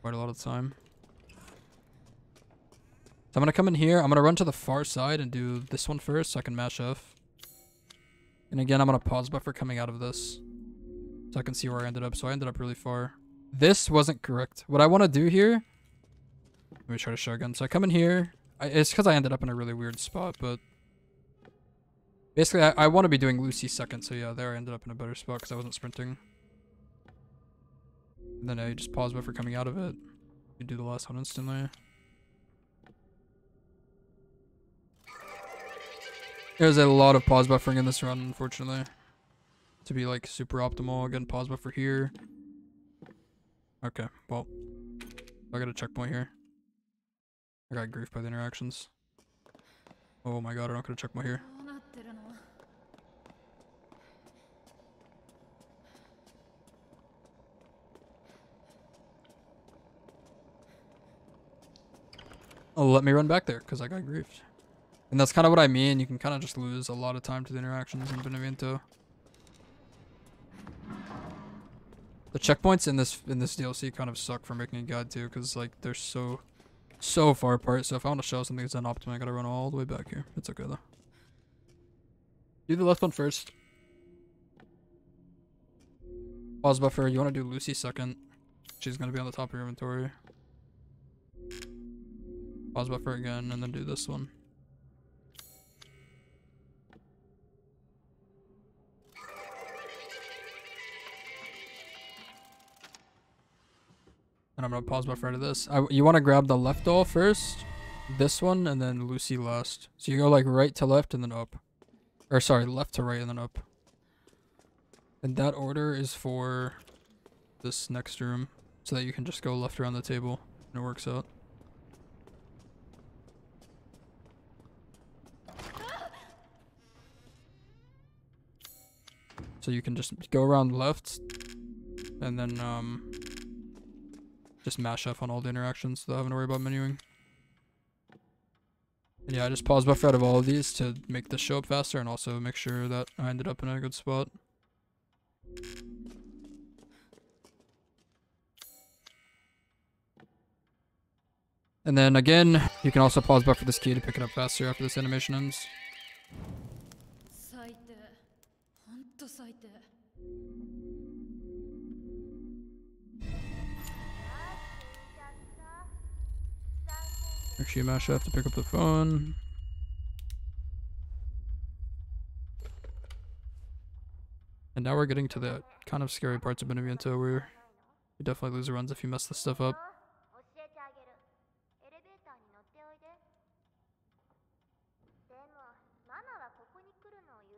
quite a lot of time. So I'm gonna come in here. I'm gonna run to the far side and do this one first, so I can mash F. And again, I'm gonna pause buffer coming out of this, so I can see where I ended up. So I ended up really far. This wasn't correct. What I want to do here. Let me try to show again. So I come in here. It's because I ended up in a really weird spot, but basically I want to be doing Lucy second, so yeah, there I ended up in a better spot because I wasn't sprinting. And then I just pause buffer coming out of it. You do the last one instantly. There's a lot of pause buffering in this run, unfortunately. To be like super optimal. Again, pause buffer here. Okay, well, I got a checkpoint here. I got griefed by the interactions. Oh my god, I'm not gonna check my here. Oh, let me run back there because I got griefed. And that's kind of what I mean. You can kind of just lose a lot of time to the interactions in Beneviento. The checkpoints in this DLC kind of suck for making a guide too, because like they're so far apart. So if I want to show something that's unoptimal, I gotta run all the way back here. It's okay though. Do the left one first. Pause buffer. You want to do Lucy second. She's gonna be on the top of your inventory. Pause buffer again, and then do this one. And I'm gonna pause buffer into this. You want to grab the left doll first, this one, and then Lucy last. So you go like right to left and then up. Or sorry, left to right and then up. And that order is for this next room, so that you can just go left around the table and it works out. So you can just go around left and then just mash F on all the interactions without having to worry about menuing. And yeah, I just pause buffer out of all of these to make this show up faster and also make sure that I ended up in a good spot. And then again, you can also pause buffer this key to pick it up faster after this animation ends. Make sure you mash F to pick up the phone. And now we're getting to the kind of scary parts of Beneviento where you definitely lose the runs if you mess this stuff up.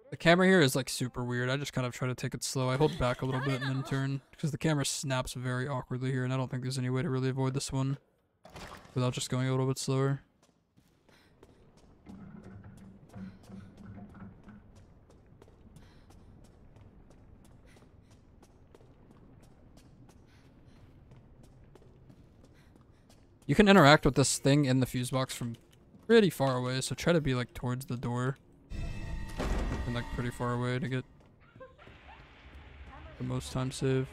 The camera here is like super weird. I just kind of try to take it slow. I hold back a little bit and then turn because the camera snaps very awkwardly here, and I don't think there's any way to really avoid this one without just going a little bit slower. You can interact with this thing in the fuse box from pretty far away, so try to be like towards the door and like pretty far away to get the most time save.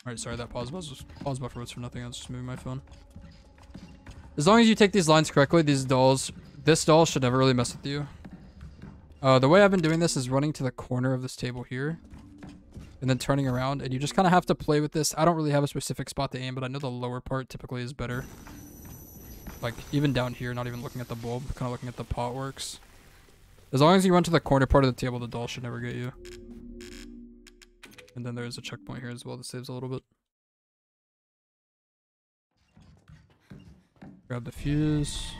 Alright, sorry, that pause buffer was for nothing. I was just moving my phone. As long as you take these lines correctly, this doll should never really mess with you. The way I've been doing this is running to the corner of this table here and then turning around, and you just kind of have to play with this. I don't really have a specific spot to aim, but I know the lower part typically is better. Like, even down here, not even looking at the bulb, kind of looking at the pot works. As long as you run to the corner part of the table, the doll should never get you. And then there's a checkpoint here as well that saves a little bit. Grab the fuse.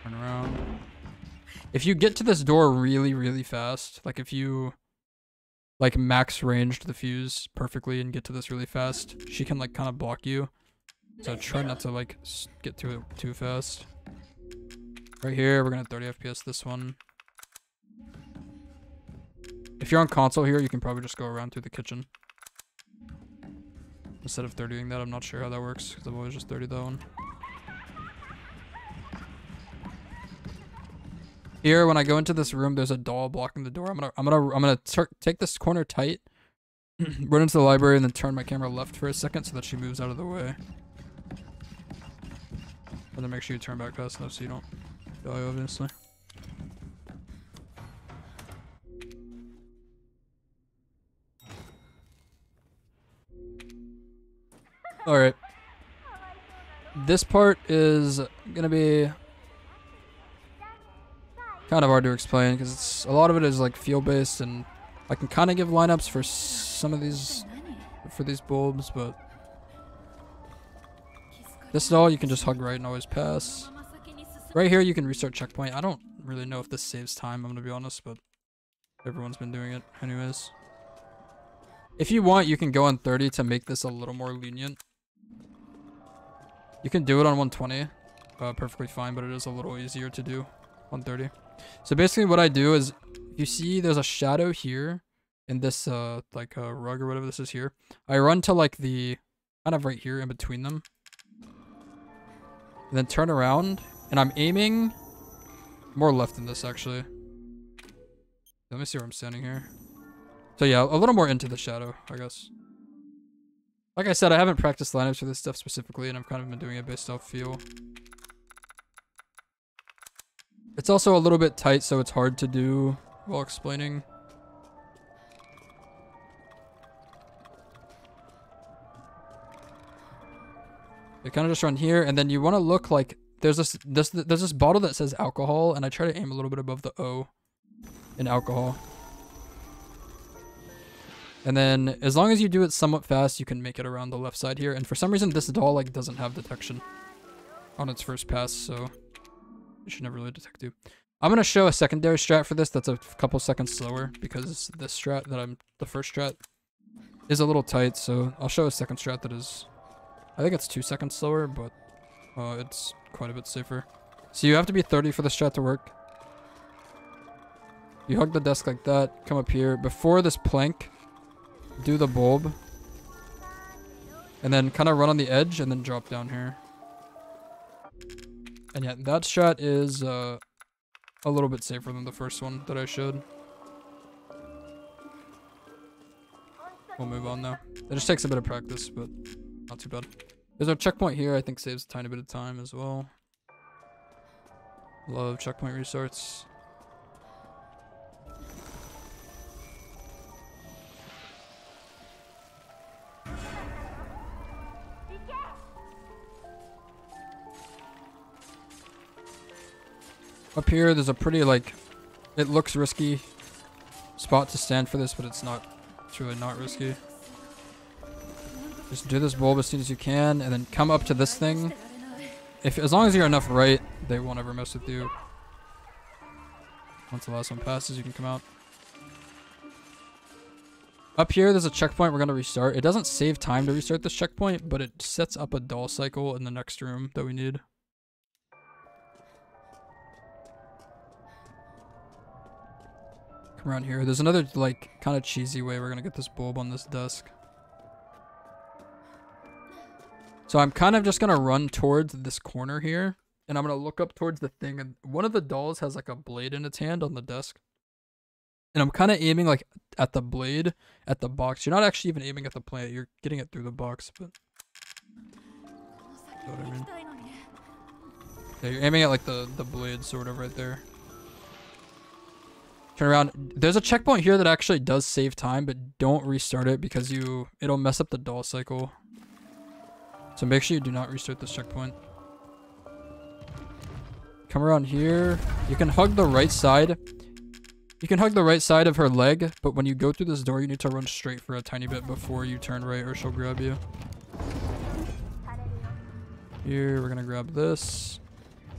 Turn around. If you get to this door really, really fast, like if you like max ranged the fuse perfectly and get to this really fast, she can like kind of block you. So try not to like get to it too fast. Right here, we're gonna 30 FPS this one. If you're on console here, you can probably just go around through the kitchen instead of 30ing that. I'm not sure how that works because I've always just 30'd that one. Here, when I go into this room, there's a doll blocking the door. I'm gonna take this corner tight, run into the library, and then turn my camera left for a second so that she moves out of the way. And then make sure you turn back fast enough so you don't die, obviously. Alright. This part is gonna be kind of hard to explain because a lot of it is like feel based, and I can kind of give lineups for some of these, for these bulbs, but this doll you can just hug right and always pass. Right here you can restart checkpoint. I don't really know if this saves time, I'm gonna be honest, but everyone's been doing it anyways. If you want, you can go on 30 to make this a little more lenient. You can do it on 120, perfectly fine, but it is a little easier to do on 30. So basically what I do is, you see there's a shadow here in this like a rug or whatever this is here. I run to like the kind of right here in between them, and then turn around, and I'm aiming more left than this actually. Let me see where I'm standing here. So yeah, a little more into the shadow, I guess. Like I said, I haven't practiced lineups for this stuff specifically, and I've kind of been doing it based off feel. It's also a little bit tight, so it's hard to do while explaining. You kind of just run here, and then you want to look like there's this bottle that says alcohol, and I try to aim a little bit above the O in alcohol. And then as long as you do it somewhat fast, you can make it around the left side here. And for some reason, this doll like doesn't have detection on its first pass, so it should never really detect you. I'm gonna show a secondary strat for this that's a couple seconds slower because this strat that the first strat is a little tight. So I'll show a second strat that is, I think it's 2 seconds slower, but it's quite a bit safer. So you have to be 30 for the strat to work. You hug the desk like that, come up here before this plank. Do the bulb, and then kind of run on the edge and then drop down here. And yeah, that strat is a little bit safer than the first one that I showed. We'll move on now. It just takes a bit of practice, but not too bad. There's our checkpoint here. I think saves a tiny bit of time as well. Love checkpoint restarts. Up here, there's a pretty, like, it looks risky spot to stand for this, but it's not. It's really not risky. Just do this bulb as soon as you can, and then come up to this thing. As long as you're enough right, they won't ever mess with you. Once the last one passes, you can come out. Up here, there's a checkpoint we're going to restart. It doesn't save time to restart this checkpoint, but it sets up a doll cycle in the next room that we need. Around here. There's another like kind of cheesy way we're gonna get this bulb on this desk. So I'm kind of just gonna run towards this corner here, and I'm gonna look up towards the thing, and one of the dolls has like a blade in its hand on the desk, and I'm kind of aiming like at the blade at the box. You're not actually even aiming at the plant, you're getting it through the box, but you know what I mean. Yeah, you're aiming at like the blade sort of right there. Turn around. There's a checkpoint here that actually does save time, but don't restart it because it'll mess up the doll cycle. So make sure you do not restart this checkpoint. Come around here. You can hug the right side. You can hug the right side of her leg, but when you go through this door, you need to run straight for a tiny bit before you turn right or she'll grab you. Here, we're gonna grab this.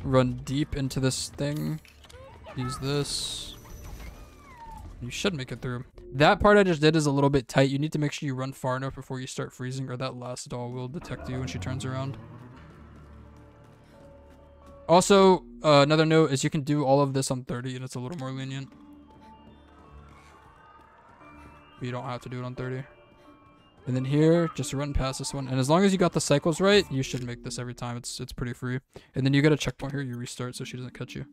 Run deep into this thing. Use this. You should make it through. That part I just did is a little bit tight. You need to make sure you run far enough before you start freezing, or that last doll will detect you when she turns around. Also, another note is you can do all of this on 30 and it's a little more lenient. But you don't have to do it on 30. And then here, just run past this one. And as long as you got the cycles right, you should make this every time. It's pretty free. And then you get a checkpoint here, you restart so she doesn't catch you.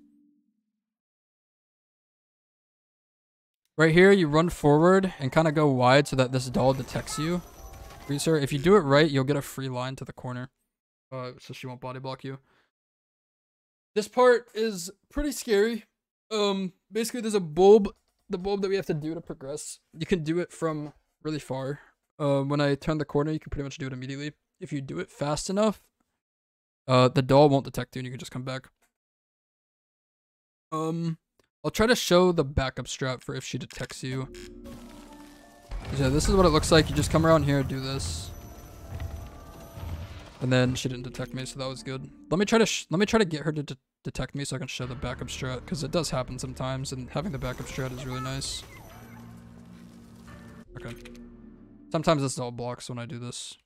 Right here, you run forward and kind of go wide so that this doll detects you. Freeze her. If you do it right, you'll get a free line to the corner. So she won't body block you. This part is pretty scary. Basically, there's a bulb. The bulb that we have to do to progress. You can do it from really far. When I turn the corner, you can pretty much do it immediately. If you do it fast enough, the doll won't detect you and you can just come back. I'll try to show the backup strat for if she detects you. Yeah, this is what it looks like. You just come around here, do this. And then she didn't detect me, so that was good. Let me try to get her to detect me so I can show the backup strat, because it does happen sometimes, and having the backup strat is really nice. Okay. Sometimes this all blocks when I do this.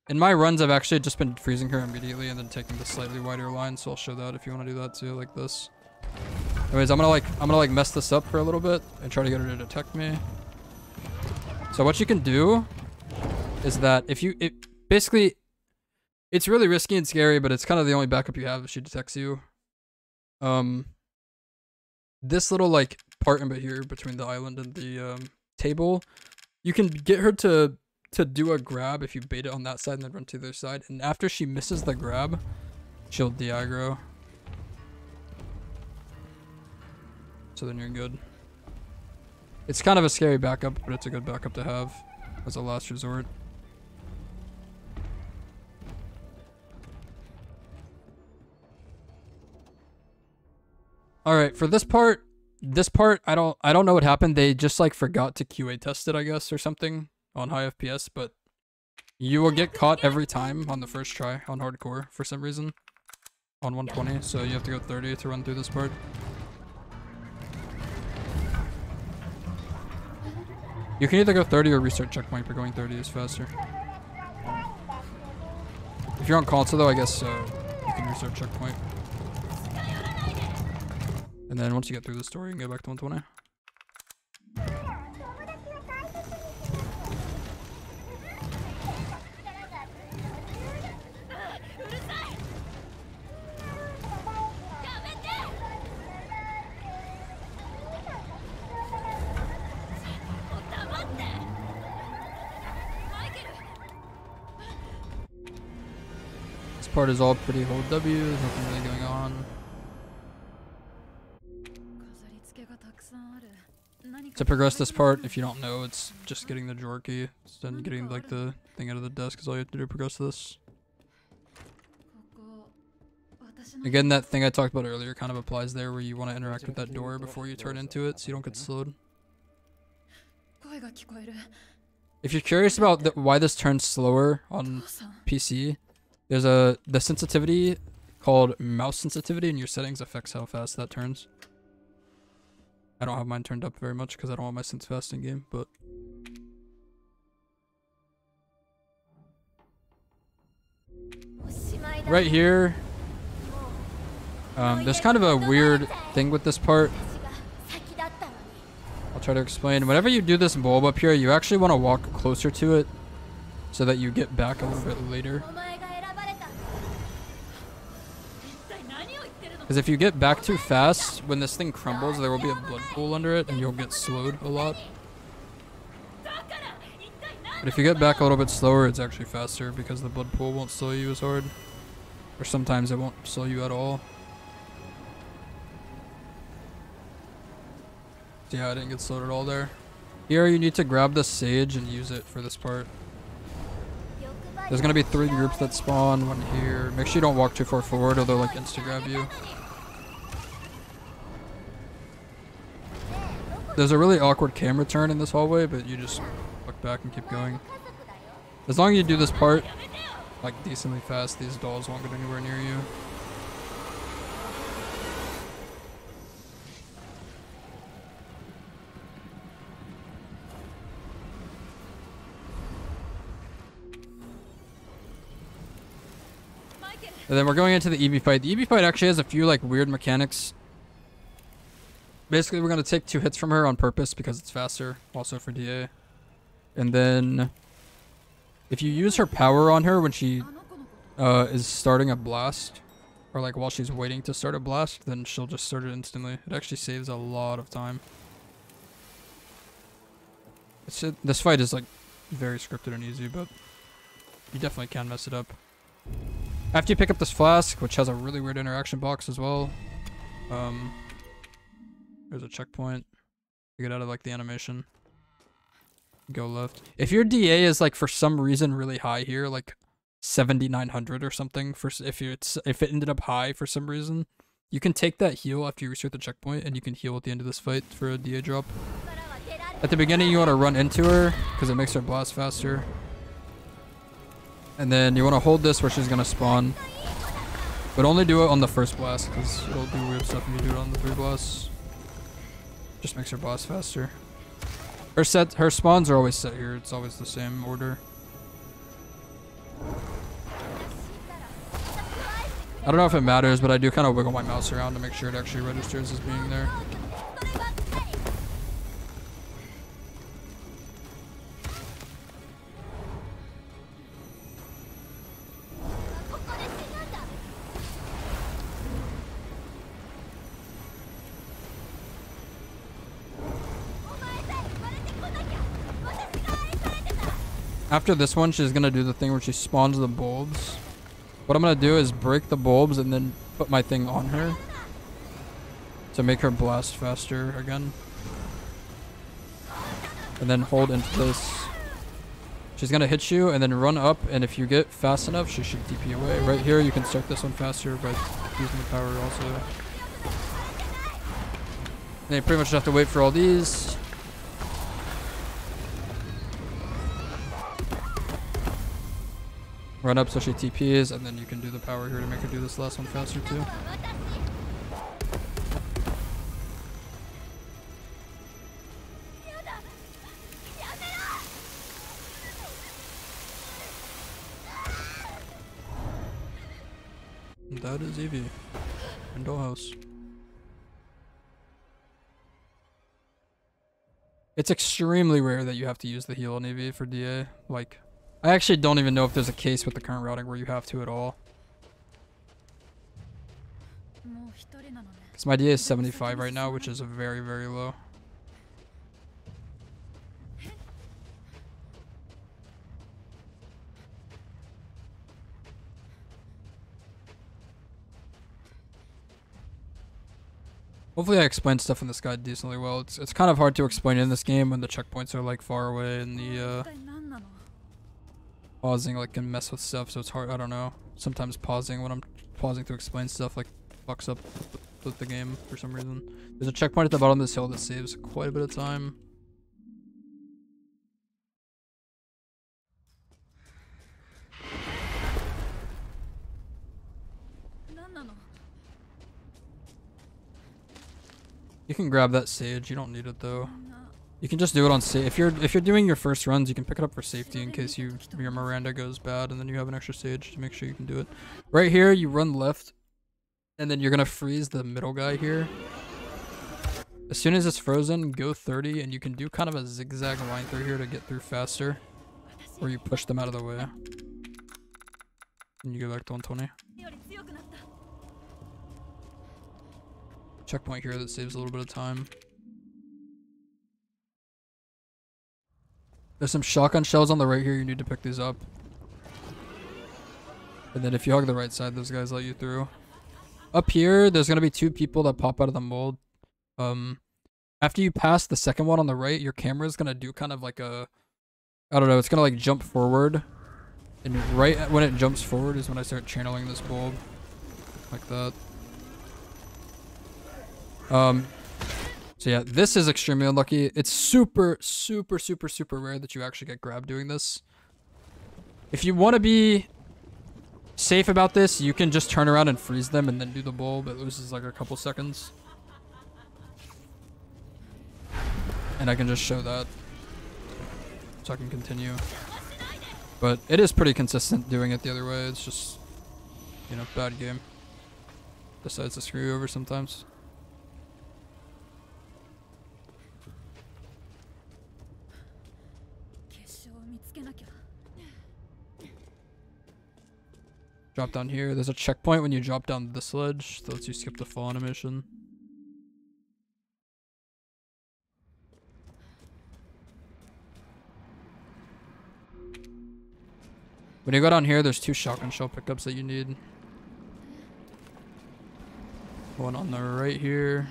In my runs, I've actually just been freezing her immediately and then taking the slightly wider line, so I'll show that if you want to do that too, like this. Anyways, I'm gonna mess this up for a little bit and try to get her to detect me. So what you can do is that basically, it's really risky and scary, but it's kind of the only backup you have if she detects you. This little like part in here between the island and the table, you can get her to do a grab if you bait it on that side and then run to the other side. And after she misses the grab, she'll de-aggro. So then you're good. It's kind of a scary backup, but it's a good backup to have as a last resort. Alright, for this part I don't know what happened. They just like forgot to QA test it, I guess, or something on high FPS, but you will get caught every time on the first try on hardcore for some reason. On 120, so you have to go 30 to run through this part. You can either go 30 or restart checkpoint, but going 30 is faster. If you're on console though, I guess you can restart checkpoint. And then once you get through the story, you can go back to 120. This part is all pretty hold W, there's nothing really going on. To progress this part, if you don't know, it's just getting the drawer key, then getting like the thing out of the desk is all you have to do to progress this. Again, that thing I talked about earlier kind of applies there, where you want to interact with that door before you turn into it so you don't get slowed. If you're curious about why this turns slower on PC, there's the sensitivity called mouse sensitivity in your settings affects how fast that turns. I don't have mine turned up very much because I don't want my sense fast in game, but right here, there's kind of a weird thing with this part. I'll try to explain. Whenever you do this bulb up here, you actually want to walk closer to it so that you get back a little bit later. Because if you get back too fast, when this thing crumbles, there will be a blood pool under it and you'll get slowed a lot. But if you get back a little bit slower, it's actually faster because the blood pool won't slow you as hard. Or sometimes it won't slow you at all. So yeah, I didn't get slowed at all there. Here you need to grab the sage and use it for this part. There's gonna be 3 groups that spawn, one here. Make sure you don't walk too far forward or they'll like insta-grab you. There's a really awkward camera turn in this hallway, but you just look back and keep going. As long as you do this part like decently fast, these dolls won't get anywhere near you. And then we're going into the Evie fight. The Evie fight actually has a few like weird mechanics. Basically, we're going to take 2 hits from her on purpose because it's faster, also for DA. And then if you use her power on her when she is starting a blast, or like while she's waiting to start a blast, then she'll just start it instantly. It actually saves a lot of time. This fight is like very scripted and easy, but you definitely can mess it up. After you pick up this flask, which has a really weird interaction box as well, there's a checkpoint. You get out of like the animation. Go left. If your DA is like for some reason really high here, like 7,900 or something, if it ended up high for some reason, you can take that heal after you restart the checkpoint, and you can heal at the end of this fight for a DA drop. At the beginning, you want to run into her because it makes her blast faster. And then you want to hold this where she's going to spawn. But only do it on the first blast because it'll do weird stuff when you do it on the 3 blasts. Just makes her blast faster. Her spawns are always set here. It's always the same order. I don't know if it matters, but I do kind of wiggle my mouse around to make sure it actually registers as being there. After this one, she's gonna do the thing where she spawns the bulbs. What I'm gonna do is break the bulbs and then put my thing on her to make her blast faster again. And then hold into this. She's gonna hit you and then run up, and if you get fast enough, she should DP away. Right here, you can start this one faster by using the power also. And you pretty much have to wait for all these. Run up so she TPs, and then you can do the power here to make her do this last one faster too. And that is Evie in Dollhouse. It's extremely rare that you have to use the heal on Evie for DA. Like, I actually don't even know if there's a case with the current routing where you have to at all. Because my DA is 75 right now, which is very, very low. Hopefully I explained stuff in this guide decently well. It's kind of hard to explain in this game when the checkpoints are like far away and the pausing like can mess with stuff, so it's hard. I don't know. Sometimes pausing when I'm pausing to explain stuff like fucks up with the game for some reason. There's a checkpoint at the bottom of this hill that saves quite a bit of time. You can grab that sage. You don't need it though. You can just do it on safe. If you're doing your first runs, you can pick it up for safety in case your Miranda goes bad, and then you have an extra sage to make sure you can do it. Right here, you run left, and then you're gonna freeze the middle guy here. As soon as it's frozen, go 30, and you can do kind of a zigzag line through here to get through faster, or you push them out of the way, and you go back to 120. Checkpoint here that saves a little bit of time. There's some shotgun shells on the right here. You need to pick these up. And then if you hug the right side, those guys let you through. Up here, there's going to be 2 people that pop out of the mold. After you pass the second one on the right, your camera is going to do kind of like a... I don't know, it's going to like jump forward. And right when it jumps forward is when I start channeling this bulb. Like that. So yeah, this is extremely unlucky. It's super, super, super, super rare that you actually get grabbed doing this. If you want to be safe about this, you can just turn around and freeze them and then do the bulb. It loses like a couple seconds. And I can just show that. So I can continue. But it is pretty consistent doing it the other way. It's just, you know, bad game. Decides to screw you over sometimes. Drop down here. There's a checkpoint when you drop down this ledge that lets you skip the fall animation. When you go down here, there's 2 shotgun shell pickups that you need. One on the right here.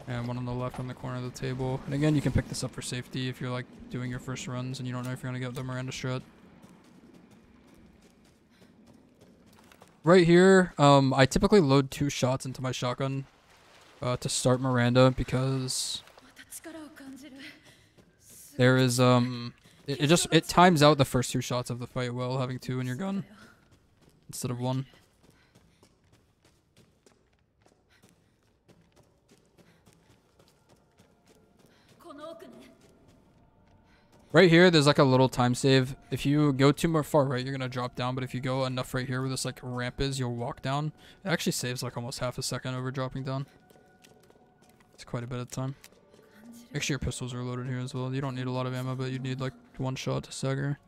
And one on the left on the corner of the table. And again, you can pick this up for safety if you're like doing your first runs and you don't know if you're going to get the Miranda strat. Right here, I typically load 2 shots into my shotgun to start Miranda because there is it times out the first 2 shots of the fight well, having 2 in your gun instead of 1. Right here, there's like a little time save. If you go too far right, you're gonna drop down. But if you go enough right here where this like ramp is, you'll walk down. It actually saves like almost half a second over dropping down. It's quite a bit of time. Make sure your pistols are loaded here as well. You don't need a lot of ammo, but you need like 1 shot to stagger.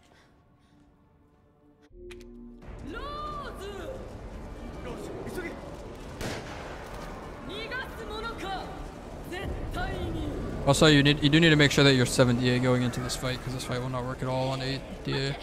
Also, you do need to make sure that you're 7 DA going into this fight, because this fight will not work at all on 8 DA.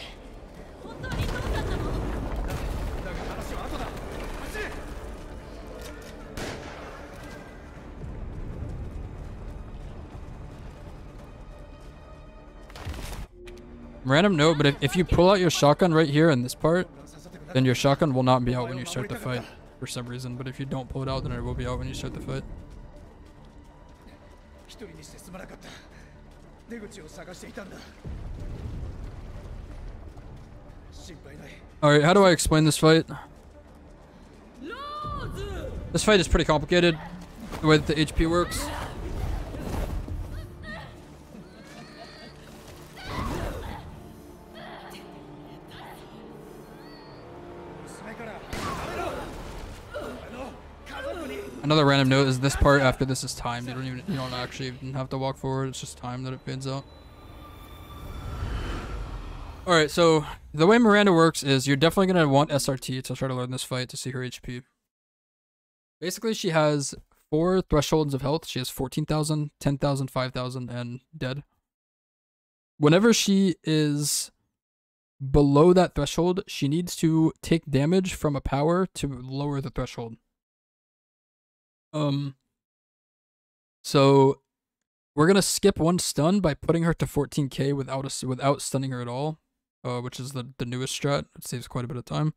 Random note, but if you pull out your shotgun right here in this part, then your shotgun will not be out when you start the fight for some reason. But if you don't pull it out, then it will be out when you start the fight. Alright, how do I explain this fight? This fight is pretty complicated, the way that the HP works. Another random note is this part after this is timed. You don't actually even have to walk forward. It's just time that it fades out. All right, so the way Miranda works is you're definitely gonna want SRT to try to learn this fight to see her HP. Basically, she has 4 thresholds of health. She has 14,000, 10,000, 5,000, and dead. Whenever she is below that threshold, she needs to take damage from a power to lower the threshold. So we're gonna skip one stun by putting her to 14k without stunning her at all, which is the newest strat. It saves quite a bit of time.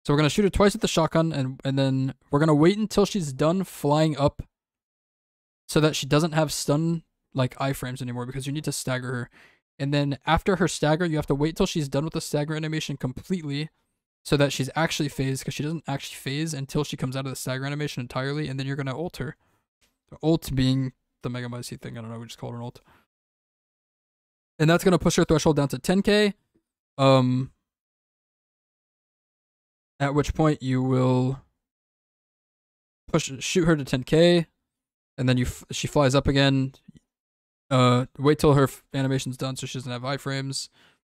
So we're gonna shoot her twice with the shotgun, and then we're gonna wait until she's done flying up, so that she doesn't have stun like iframes anymore, because you need to stagger her. And then after her stagger, you have to wait till she's done with the stagger animation completely, so that she's actually phased, because she doesn't actually phase until she comes out of the stagger animation entirely, and then you're going to ult her. The ult being the Mega Mighty thing, I don't know, we just call it an ult. And that's going to push her threshold down to 10k, at which point you will shoot her to 10k, and then she flies up again. Wait till her animation's done so she doesn't have iframes.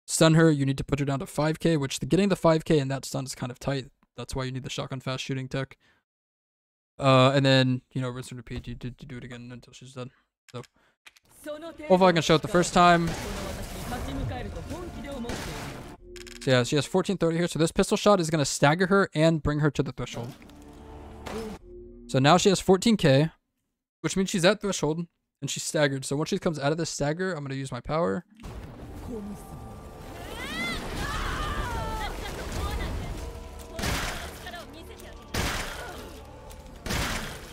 Stun her, you need to put her down to 5k, which getting the 5k and that stun is kind of tight. That's why you need the shotgun fast shooting tech. And then, you know, rinse and repeat. You do it again until she's done. So, hopefully I can show it the first time. So yeah, she has 1430 here. So this pistol shot is going to stagger her and bring her to the threshold. So now she has 14k, which means she's at threshold and she's staggered. So once she comes out of this stagger, I'm going to use my power.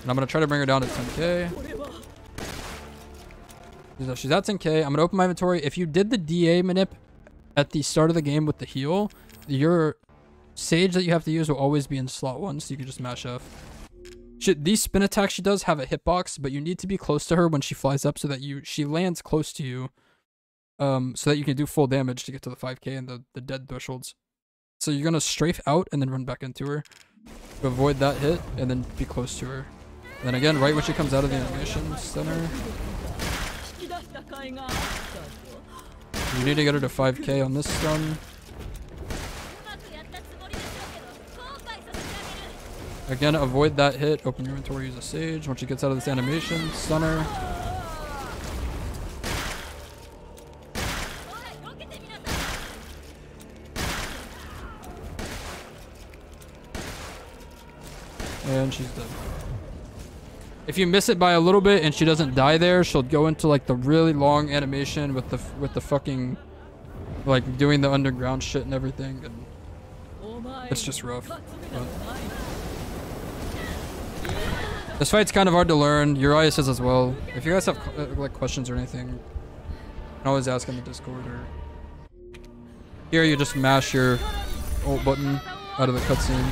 And I'm going to try to bring her down to 10k. So she's at 10k. I'm going to open my inventory. If you did the DA manip at the start of the game with the heal, your sage that you have to use will always be in slot 1, so you can just mash F. These spin attacks she does have a hitbox, but you need to be close to her when she flies up so that she lands close to you, so that you can do full damage to get to the 5k and the dead thresholds. So you're going to strafe out and then run back into her to avoid that hit and then be close to her. And then again, right when she comes out of the animation, stun her. You need to get her to 5k on this stun. Again, avoid that hit. Open your inventory, use a sage. Once she gets out of this animation, stun her. And she's dead. If you miss it by a little bit and she doesn't die there, she'll go into like the really long animation with the fucking like doing the underground shit and everything, and it's just rough. But this fight's kind of hard to learn. Urias is as well. If you guys have like questions or anything, you can always ask in the Discord. Or here you just mash your ult button out of the cutscene.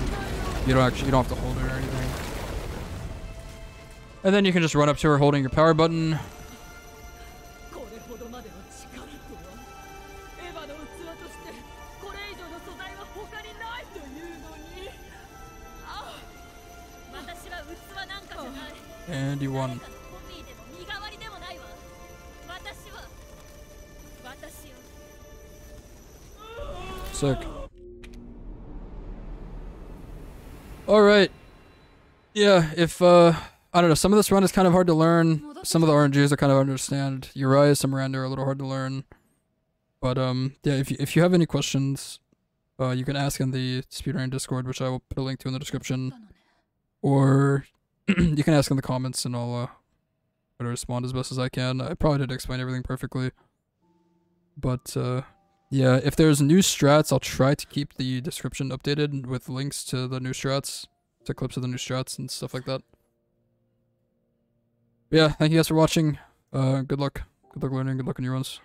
You don't have to hold it or anything. And then you can just run up to her holding your power button. And you won. Sick. Alright. Yeah, if I don't know, some of this run is kind of hard to learn. Some of the RNGs are kind of hard to understand. Urias and Miranda are a little hard to learn. But yeah, if you have any questions, you can ask in the Speedrun Discord, which I will put a link to in the description. Or you can ask in the comments and I'll try to respond as best as I can. I probably didn't explain everything perfectly. But yeah, if there's new strats, I'll try to keep the description updated with links to the new strats, to clips of the new strats and stuff like that. But yeah, thank you guys for watching. Good luck. Good luck learning. Good luck in your runs.